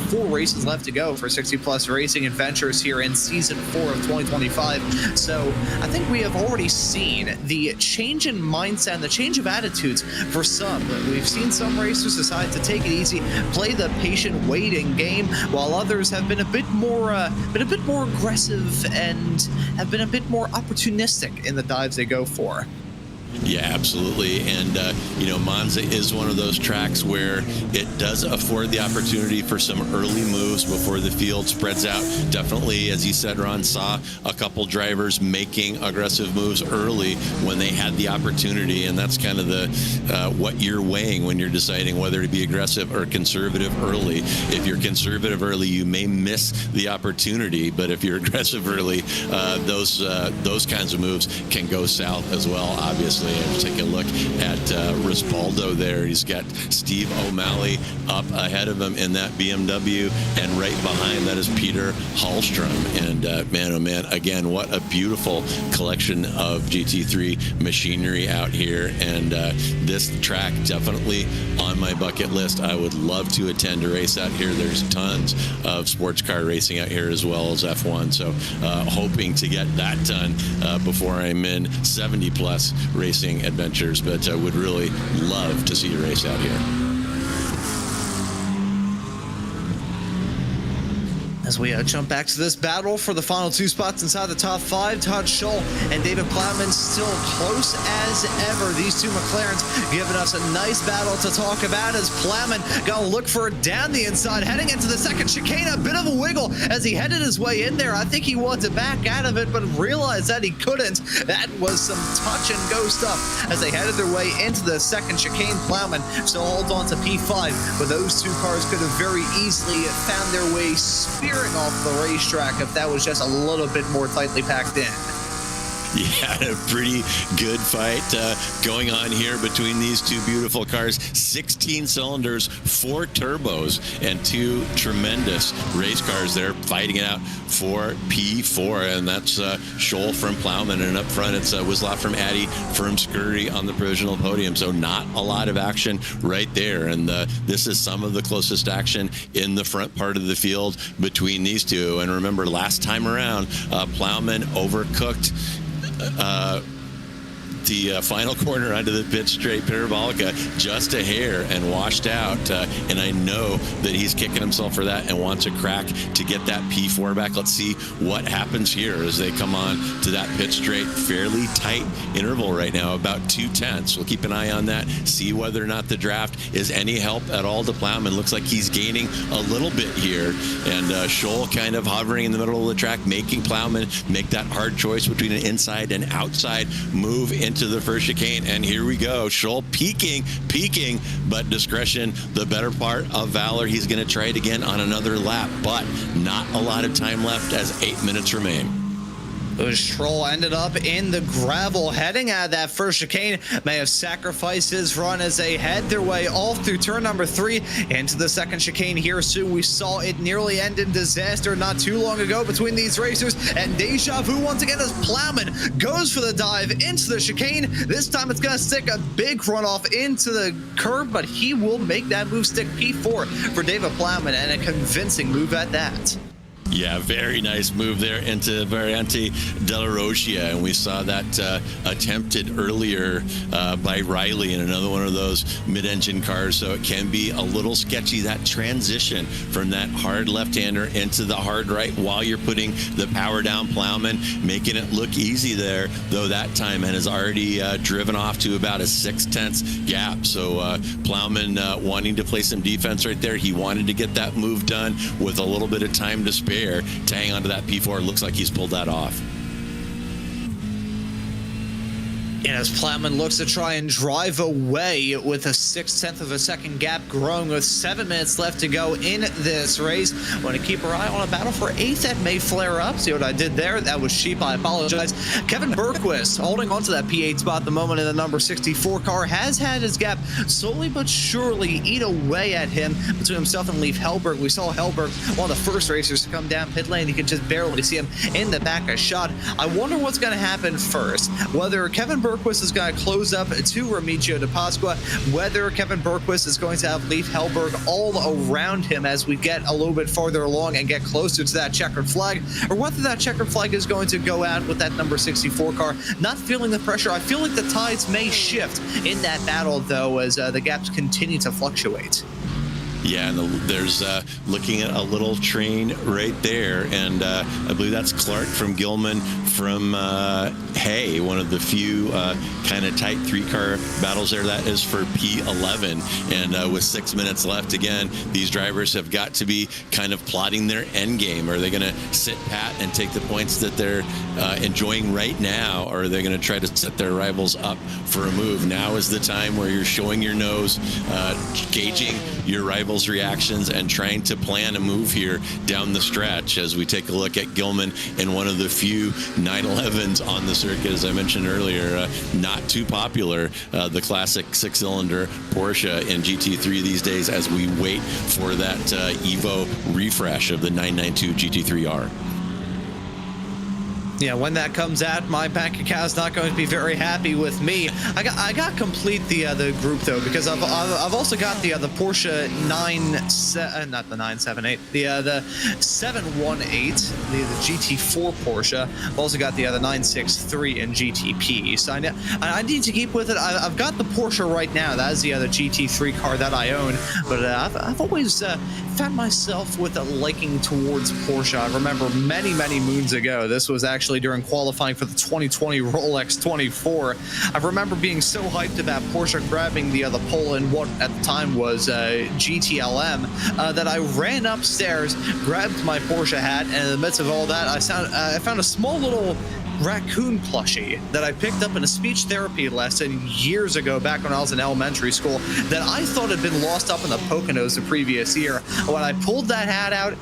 4 races left to go for 60 Plus Racing Adventures here in season 4 of 2025. So I think we have already seen the change in mindset and the change of attitudes for some. We've seen some racers decide to take it easy, play the patient waiting game, while others have been a bit more aggressive and have been a bit more opportunistic in the dives they go for. Yeah, absolutely. And, Monza is one of those tracks where it does afford the opportunity for some early moves before the field spreads out. Definitely, as you said, Ron, saw a couple drivers making aggressive moves early when they had the opportunity. And that's kind of the what you're weighing when you're deciding whether to be aggressive or conservative early. If you're conservative early, you may miss the opportunity. But if you're aggressive early, those kinds of moves can go south as well, obviously. And take a look at RaceSpotTV there. He's got Steve O'Malley up ahead of him in that BMW, and right behind that is Peter Hallstrom. And man, oh man, again, what a beautiful collection of GT3 machinery out here. And this track definitely on my bucket list. I would love to attend a race out here. There's tons of sports car racing out here as well as F1. So hoping to get that done before I'm in 70 plus racing adventures, but I would really love to see a race out here. As we jump back to this battle for the final two spots inside the top five, Todd Scholl and David Plowman still close as ever. These two McLarens giving us a nice battle to talk about as Plowman gonna look for it down the inside, heading into the second chicane. A bit of a wiggle as he headed his way in there. I think he wanted to back out of it, but realized that he couldn't. That was some touch and go stuff as they headed their way into the second chicane. Plowman still holds on to P5, but those two cars could have very easily found their way spearing off the racetrack if that was just a little bit more tightly packed in. Yeah, a pretty good fight going on here between these two beautiful cars. 16 cylinders, 4 turbos, and 2 tremendous race cars there fighting it out for P4. And that's Scholl from Plowman, and up front it's Wislop from Addy from Scurry on the provisional podium. So not a lot of action right there. And this is some of the closest action in the front part of the field between these two. And remember, last time around, Plowman overcooked the final corner onto the pit straight parabolica just a hair and washed out, and I know that he's kicking himself for that and wants a crack to get that P4 back. Let's see what happens here as they come on to that pit straight. Fairly tight interval right now, about 2/10. We'll keep an eye on that, see whether or not the draft is any help at all to Plowman. Looks like he's gaining a little bit here, and Scholl kind of hovering in the middle of the track, making Plowman make that hard choice between an inside and outside move into the first chicane. And here we go. Scholl peaking, but discretion, the better part of valor. He's going to try it again on another lap, but not a lot of time left as 8 minutes remain. Stroll ended up in the gravel heading out of that first chicane. May have sacrificed his run as they head their way all through turn number 3 into the second chicane here soon. We saw it nearly end in disaster not too long ago between these racers, and deja vu once again as Plowman goes for the dive into the chicane. This time it's going to stick a big runoff into the curb, but he will make that move stick. P4 for David Plowman, and a convincing move at that. Yeah, very nice move there into Variante della Roccia, and we saw that attempted earlier by Riley in another one of those mid-engine cars, so it can be a little sketchy, that transition from that hard left-hander into the hard right while you're putting the power down. Plowman making it look easy there, though that time, and has already driven off to about a 6/10 gap. So Plowman wanting to play some defense right there. He wanted to get that move done with a little bit of time to spare to hang on to that P4. Looks like he's pulled that off. And as Plowman looks to try and drive away with a 6/10 of a second gap growing with 7 minutes left to go in this race. Want to keep our eye on a battle for 8th that may flare up. See what I did there? That was cheap. I apologize. Kevin Bergquist holding on to that P8 spot at the moment in the number 64 car has had his gap slowly but surely eat away at him between himself and Leif Hellberg. We saw Hellberg, one of the first racers to come down pit lane. You could just barely see him in the back of shot. I wonder what's going to happen first. Whether Kevin Bergquist is going to close up to Remigio de Pasqua, whether Kevin Bergquist is going to have Leif Hellberg all around him as we get a little bit farther along and get closer to that checkered flag, or whether that checkered flag is going to go out with that number 64 car. Not feeling the pressure. I feel like the tides may shift in that battle, though, as the gaps continue to fluctuate. Yeah, and there's looking at a little train right there, and I believe that's Clark from Gilman from Hay, one of the few kind of tight three-car battles there. That is for P11. And with 6 minutes left, again, these drivers have got to be kind of plotting their end game. Are they going to sit pat and take the points that they're enjoying right now, or are they going to try to set their rivals up for a move? Now is the time where you're showing your nose, gauging your rivals' reactions, and trying to plan a move here down the stretch as we take a look at Gilman in one of the few 911s on the circuit. As I mentioned earlier, not too popular, the classic six-cylinder Porsche in GT3 these days, as we wait for that Evo refresh of the 992 GT3R. Yeah, when that comes out, my bank account's not going to be very happy with me. I got complete the group though, because I've also got the Porsche not the 978, the 718, the GT4 Porsche. I've also got the 963 and GTP. So I need to keep with it. I've got the Porsche right now. That is the other GT3 car that I own. But I've always found myself with a liking towards Porsche. I remember many moons ago. This was actually during qualifying for the 2020 Rolex 24. I remember being so hyped about Porsche grabbing the pole in what at the time was GTLM that I ran upstairs, grabbed my Porsche hat, and in the midst of all that, I found a small little raccoon plushie that I picked up in a speech therapy lesson years ago, back when I was in elementary school, that I thought had been lost up in the Poconos the previous year. When I pulled that hat out,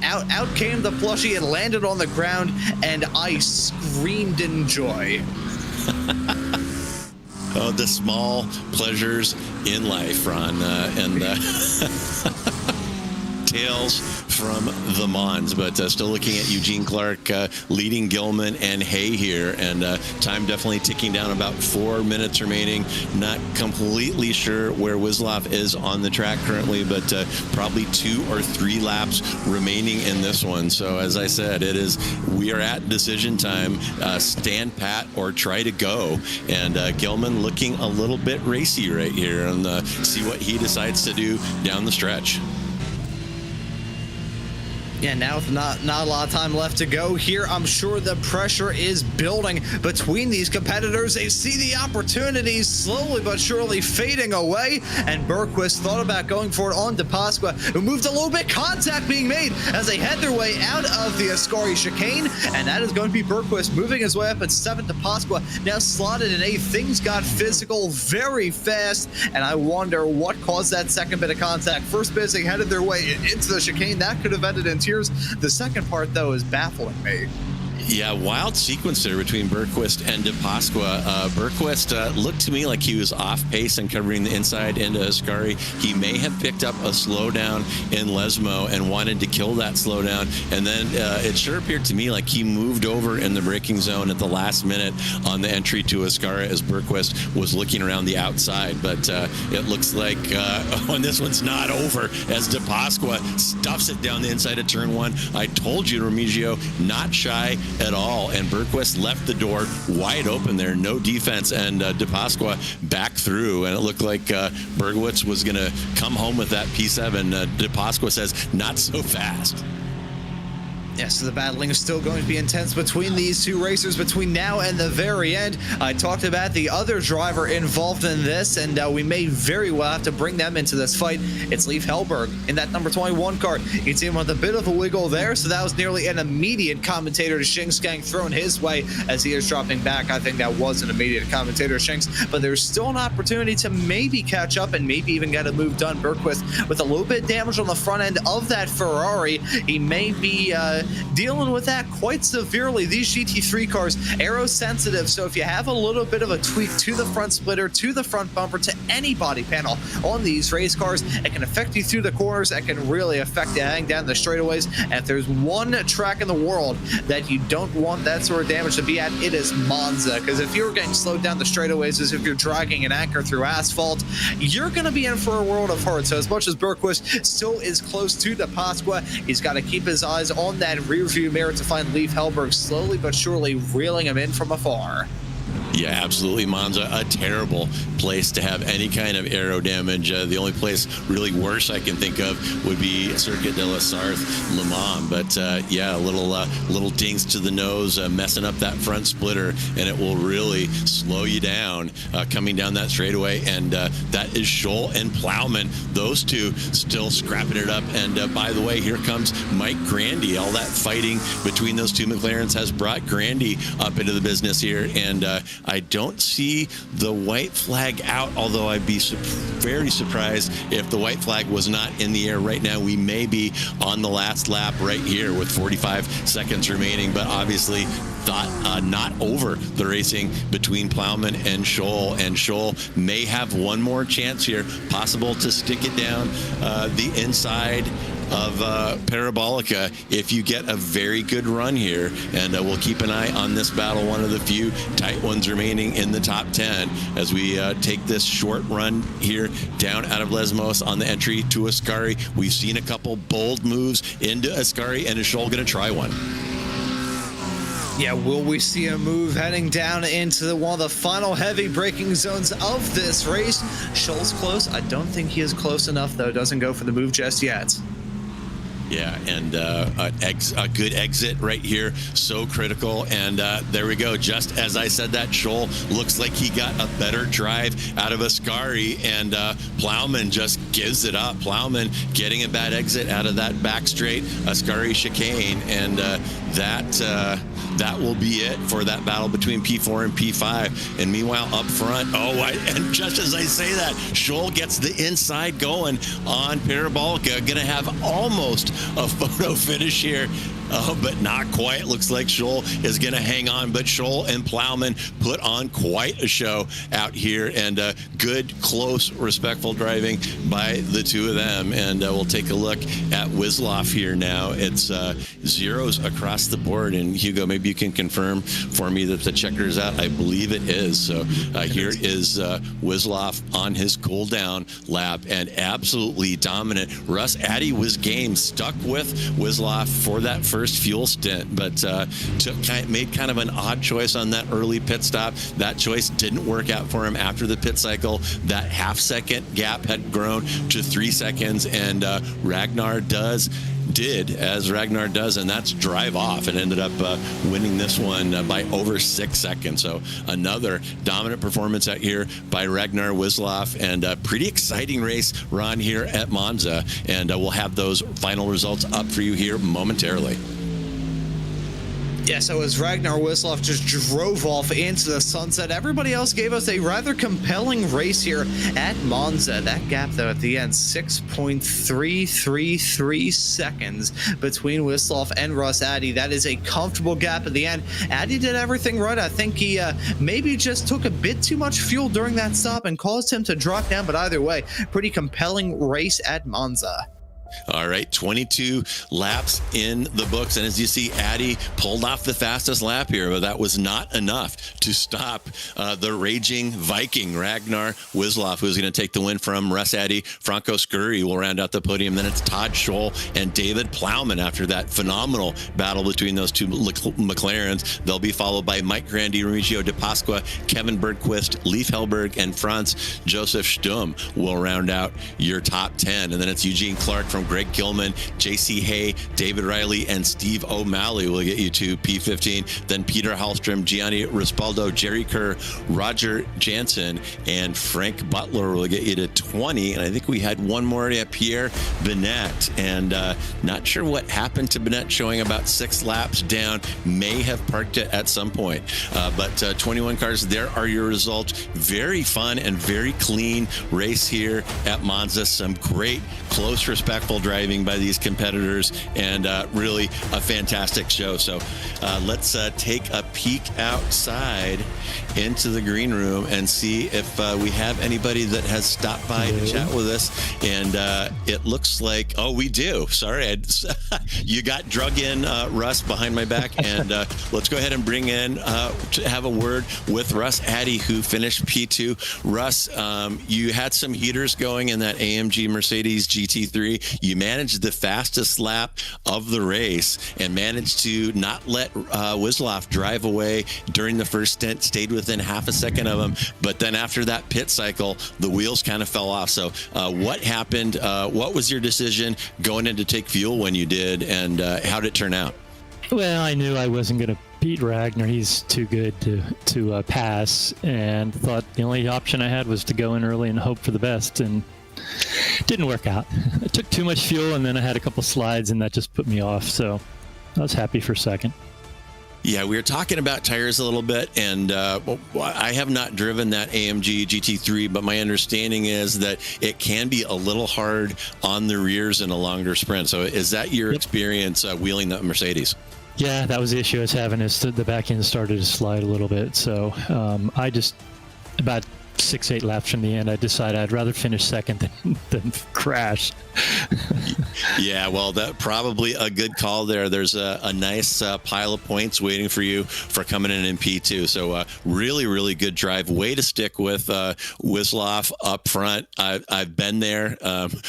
out came the plushie and landed on the ground, and I screamed in joy. Oh, the small pleasures in life, Ron, and tales from the Mons, but still looking at Eugene Clark leading Gilman and Hay here, and time definitely ticking down, about 4 minutes remaining. Not completely sure where Wislov is on the track currently, but probably 2 or 3 laps remaining in this one. So as I said, we are at decision time. Stand pat or try to go, and Gilman looking a little bit racy right here, and see what he decides to do down the stretch. Yeah, now with not a lot of time left to go here, I'm sure the pressure is building between these competitors. They see the opportunities slowly but surely fading away, and Bergquist thought about going for it on De Pasqua, who moved a little bit. Contact being made as they head their way out of the Ascari chicane, and that is going to be Bergquist moving his way up at 7th. De Pasqua now slotted in 8th. Things got physical very fast, and I wonder what caused that second bit of contact. First bit, they headed their way into the chicane. That could have ended in tears. The second part, though, is baffling me. Yeah, wild sequence there between Bergquist and De Pasqua. Bergquist looked to me like he was off pace and covering the inside into Ascari. He may have picked up a slowdown in Lesmo and wanted to kill that slowdown, and then it sure appeared to me like he moved over in the braking zone at the last minute on the entry to Ascari as Bergquist was looking around the outside. But it looks like when this one's not over, as De Pasqua stuffs it down the inside of turn 1. I told you, Remigio, not shy at all, and Bergquist left the door wide open there, no defense, and De Pasqua back through, and it looked like Bergquist was going to come home with that P7. De Pasqua says, not so fast. Yes, so the battling is still going to be intense between these two racers between now and the very end. I talked about the other driver involved in this, and we may very well have to bring them into this fight. It's Leif Hellberg in that number 21 car. You can see him with a bit of a wiggle there, so that was nearly an immediate commentator to Shinx gang thrown his way as he is dropping back. I think that was an immediate commentator to Shinx, but there's still an opportunity to maybe catch up and maybe even get a move done. Bergquist with a little bit of damage on the front end of that Ferrari. He may be dealing with that quite severely. These GT3 cars, aero sensitive, so if you have a little bit of a tweak to the front splitter, to the front bumper, to any body panel on these race cars, it can affect you through the corners. It can really affect you heading down the straightaways. And if there's one track in the world that you don't want that sort of damage to be at, it is Monza. Because if you're getting slowed down the straightaways, as if you're dragging an anchor through asphalt, you're going to be in for a world of hurt. So as much as Bergquist still is close to De Pasqua, he's got to keep his eyes on that rear view mirror to find Leif Hellberg slowly but surely reeling him in from afar. Yeah, absolutely. Monza, a terrible place to have any kind of aero damage. The only place really worse I can think of would be Circuit de la Sarthe, Le Mans. But yeah, little dings to the nose, messing up that front splitter, and it will really slow you down coming down that straightaway. And that is Scholl and Plowman. Those two still scrapping it up. And by the way, here comes Mike Grandy. All that fighting between those two McLarens has brought Grandy up into the business here. And I don't see the white flag out, although I'd be very surprised if the white flag was not in the air right now. We may be on the last lap right here with 45 seconds remaining, but obviously not over the racing between Plowman and Scholl may have one more chance here, possible to stick it down the inside of Parabolica if you get a very good run here. And we'll keep an eye on this battle, one of the few tight ones remaining in the top 10 as we take this short run here down out of Lesmos on the entry to Ascari. We've seen a couple bold moves into Ascari, and is Scholl going to try one? Yeah, will we see a move heading down into one of the final heavy braking zones of this race? Scholl's close. I don't think he is close enough, though. Doesn't go for the move just yet. Yeah, and a good exit right here, so critical. And there we go. Just as I said that, Scholl looks like he got a better drive out of Ascari, and Plowman just gives it up. Plowman getting a bad exit out of that back straight Ascari chicane, and that will be it for that battle between P4 and P5. And meanwhile, up front, and just as I say that, Scholl gets the inside going on Parabolica. Going to have almost a photo finish here, but not quite. Looks like Scholl is going to hang on, but Scholl and Plowman put on quite a show out here, and good, close, respectful driving by the two of them. And we'll take a look at Wisloff here now. It's zeros across the board, and Hugo, maybe you can confirm for me that the checker is out. I believe it is. So here is Wisloff on his cool down lap, and absolutely dominant. Russ Addy was game, stuck with Wisloff for that first fuel stint, but made kind of an odd choice on that early pit stop. That choice didn't work out for him after the pit cycle. That half-second gap had grown to 3 seconds, and Ragnar did as Ragnar does, and that's drive off, and ended up winning this one by over 6 seconds. So another dominant performance out here by Ragnar Wisloff, and a pretty exciting race run here at Monza, and we'll have those final results up for you here momentarily. Yeah, so as Ragnar Wisloff just drove off into the sunset, everybody else gave us a rather compelling race here at Monza. That gap, though, at the end, 6.333 seconds between Wisloff and Russ Addy. That is a comfortable gap at the end. Addy did everything right. I think he maybe just took a bit too much fuel during that stop and caused him to drop down, but either way, pretty compelling race at Monza. All right, 22 laps in the books. And as you see, Addy pulled off the fastest lap here, but that was not enough to stop the raging Viking, Ragnar Wisloff, who's going to take the win from Russ Addy. Franco Scurry will round out the podium. Then it's Todd Scholl and David Plowman after that phenomenal battle between those two McLarens. They'll be followed by Mike Grandy, Remigio De Pasqua, Kevin Bergquist, Leif Hellberg, and Franz Josef Stum will round out your top 10. And then it's Eugene Clark from Greg Gilman, JC Hay, David Riley, and Steve O'Malley will get you to P15. Then Peter Hallstrom, Gianni Rispaldo, Jerry Kerr, Roger Jansen, and Frank Butler will get you to 20. And I think we had one more, Pierre Bennett. And not sure what happened to Bennett, showing about 6 laps down. May have parked it at some point. But 21 cars, there are your results. Very fun and very clean race here at Monza. Some great, close, respectful driving by these competitors, and really a fantastic show. So let's take a peek outside into the green room and see if we have anybody that has stopped by to chat with us. And it looks like, we do. Sorry, you got drug in, Russ, behind my back. And let's go ahead and bring in to have a word with Russ Addy, who finished P2. Russ, you had some heaters going in that AMG Mercedes GT3. you managed the fastest lap of the race and managed to not let Wisloff drive away during the first stint, stayed within half a second of him. But then after that pit cycle, the wheels kind of fell off. So what happened? What was your decision going in to take fuel when you did, and how did it turn out? Well, I knew I wasn't going to beat Ragnar. He's too good to pass, and thought the only option I had was to go in early and hope for the best, and didn't work out. I took too much fuel, and then I had a couple slides, and that just put me off. So I was happy for second. Yeah, we were talking about tires a little bit, and I have not driven that AMG GT3, but my understanding is that it can be a little hard on the rears in a longer sprint. So is that your experience wheeling that Mercedes? Yeah, that was the issue I was having, is the back end started to slide a little bit. So I just, about 6-8 laps from the end, I decided I'd rather finish second than crash. Yeah, well, that probably a good call there. There's a nice pile of points waiting for you for coming in P2. So really, really good drive. Way to stick with Wisloff up front. I've been there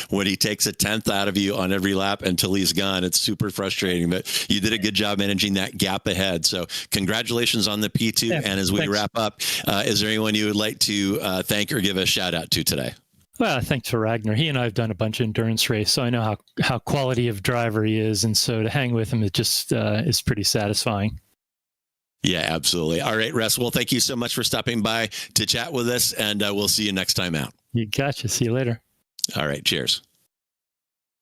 when he takes a 10th out of you on every lap until he's gone. It's super frustrating, but you did a good job managing that gap ahead. So congratulations on the P2. Yeah, and as we wrap up, is there anyone you would like to thank or give a shout out to today? Well, thanks for Ragnar. He and I have done a bunch of endurance race, so I know how quality of driver he is, and so to hang with him, it just is pretty satisfying. Yeah, absolutely. All right, Russ. Well, thank you so much for stopping by to chat with us, and we'll see you next time out. You gotcha. See you later. All right. Cheers.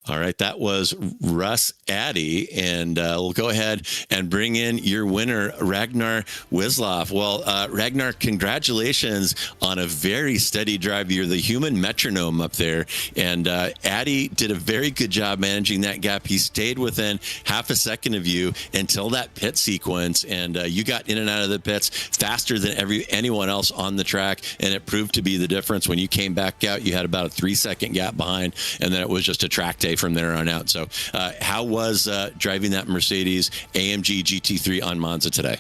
All right, that was Russ Addy, and we'll go ahead and bring in your winner, Ragnar Wisloff. Well, Ragnar, congratulations on a very steady drive. You're the human metronome up there, and Addy did a very good job managing that gap. He stayed within half a second of you until that pit sequence, and you got in and out of the pits faster than anyone else on the track, and it proved to be the difference. When you came back out, you had about a 3-second gap behind, and then it was just a track day from there on out. So how was driving that Mercedes AMG GT3 on Monza today?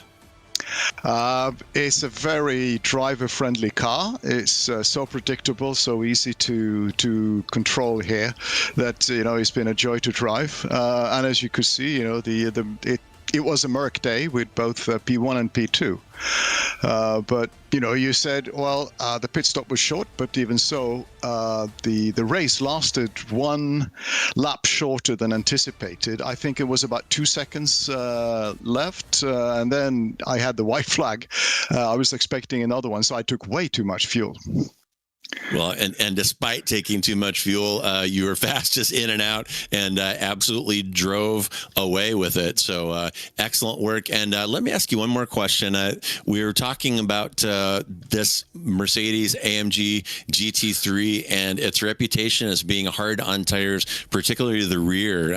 It's a very driver-friendly car. It's so predictable, so easy to control here that it's been a joy to drive. And as you could see, it was a Merc day with both P1 and P2. But you said, well, the pit stop was short, but even so, the race lasted 1 lap shorter than anticipated. I think it was about 2 seconds left, and then I had the white flag. I was expecting another one, so I took way too much fuel. Well, and despite taking too much fuel, you were fastest in and out, and absolutely drove away with it. So excellent work. And let me ask you one more question. We were talking about this Mercedes AMG GT3 and its reputation as being hard on tires, particularly the rear.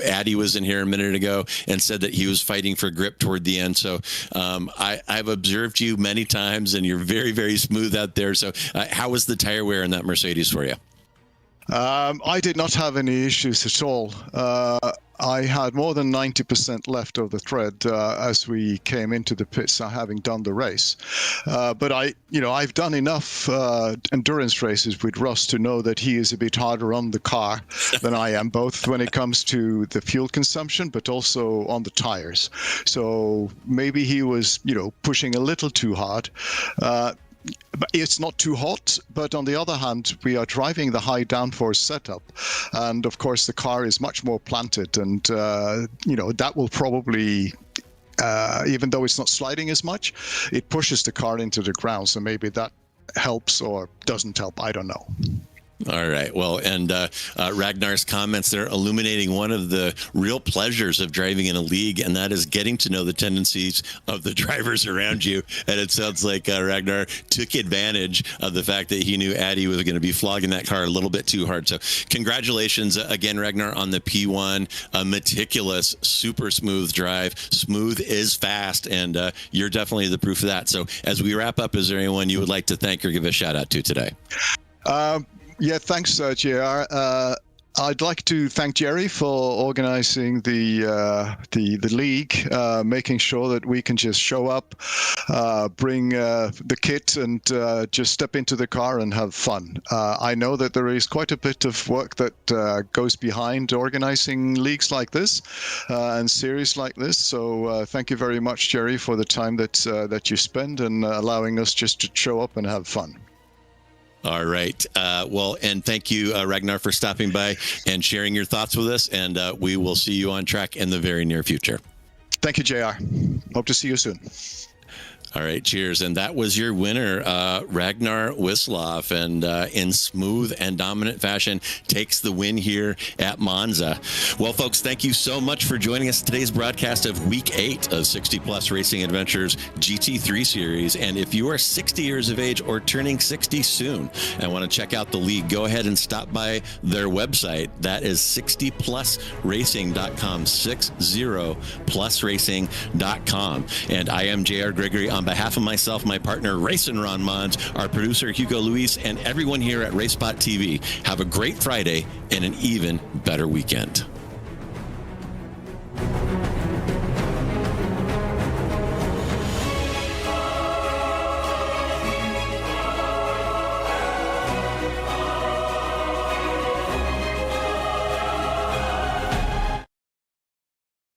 Addy was in here a minute ago and said that he was fighting for grip toward the end. So I've observed you many times, and you're very, very smooth out there. So how was the tire wear in that Mercedes for you? I did not have any issues at all. I had more than 90% left of the tread as we came into the pits, having done the race. But I've done enough endurance races with Russ to know that he is a bit harder on the car than I am, both when it comes to the fuel consumption, but also on the tires. So maybe he was, pushing a little too hard. It's not too hot, but on the other hand, we are driving the high downforce setup, and of course the car is much more planted, and that will probably, even though it's not sliding as much, it pushes the car into the ground. So maybe that helps or doesn't help. I don't know. All right. Well, and Ragnar's comments there illuminating one of the real pleasures of driving in a league, and that is getting to know the tendencies of the drivers around you. And it sounds like Ragnar took advantage of the fact that he knew Addy was going to be flogging that car a little bit too hard. So congratulations again, Ragnar, on the P1. A meticulous, super smooth drive. Smooth is fast, and you're definitely the proof of that. So as we wrap up, is there anyone you would like to thank or give a shout out to today? Yeah, thanks, JR. I'd like to thank Jerry for organizing the league, making sure that we can just show up, bring the kit, and just step into the car and have fun. I know that there is quite a bit of work that goes behind organizing leagues like this and series like this. So thank you very much, Jerry, for the time that you spend and allowing us just to show up and have fun. All right. Well, and thank you, Ragnar, for stopping by and sharing your thoughts with us. And we will see you on track in the very near future. Thank you, JR. Hope to see you soon. All right, cheers. And that was your winner, Ragnar Wislov, and in smooth and dominant fashion takes the win here at Monza. Well, folks, thank you so much for joining us today's broadcast of Week 8 of 60 Plus Racing Adventures GT3 Series. And if you are 60 years of age or turning 60 soon and want to check out the league, go ahead and stop by their website. That is 60plusracing.com, 60plusracing.com. And I am JR Gregory. On behalf of myself, my partner, Racing Ron Mons, our producer, Hugo Luis, and everyone here at RaceSpotTV, have a great Friday and an even better weekend.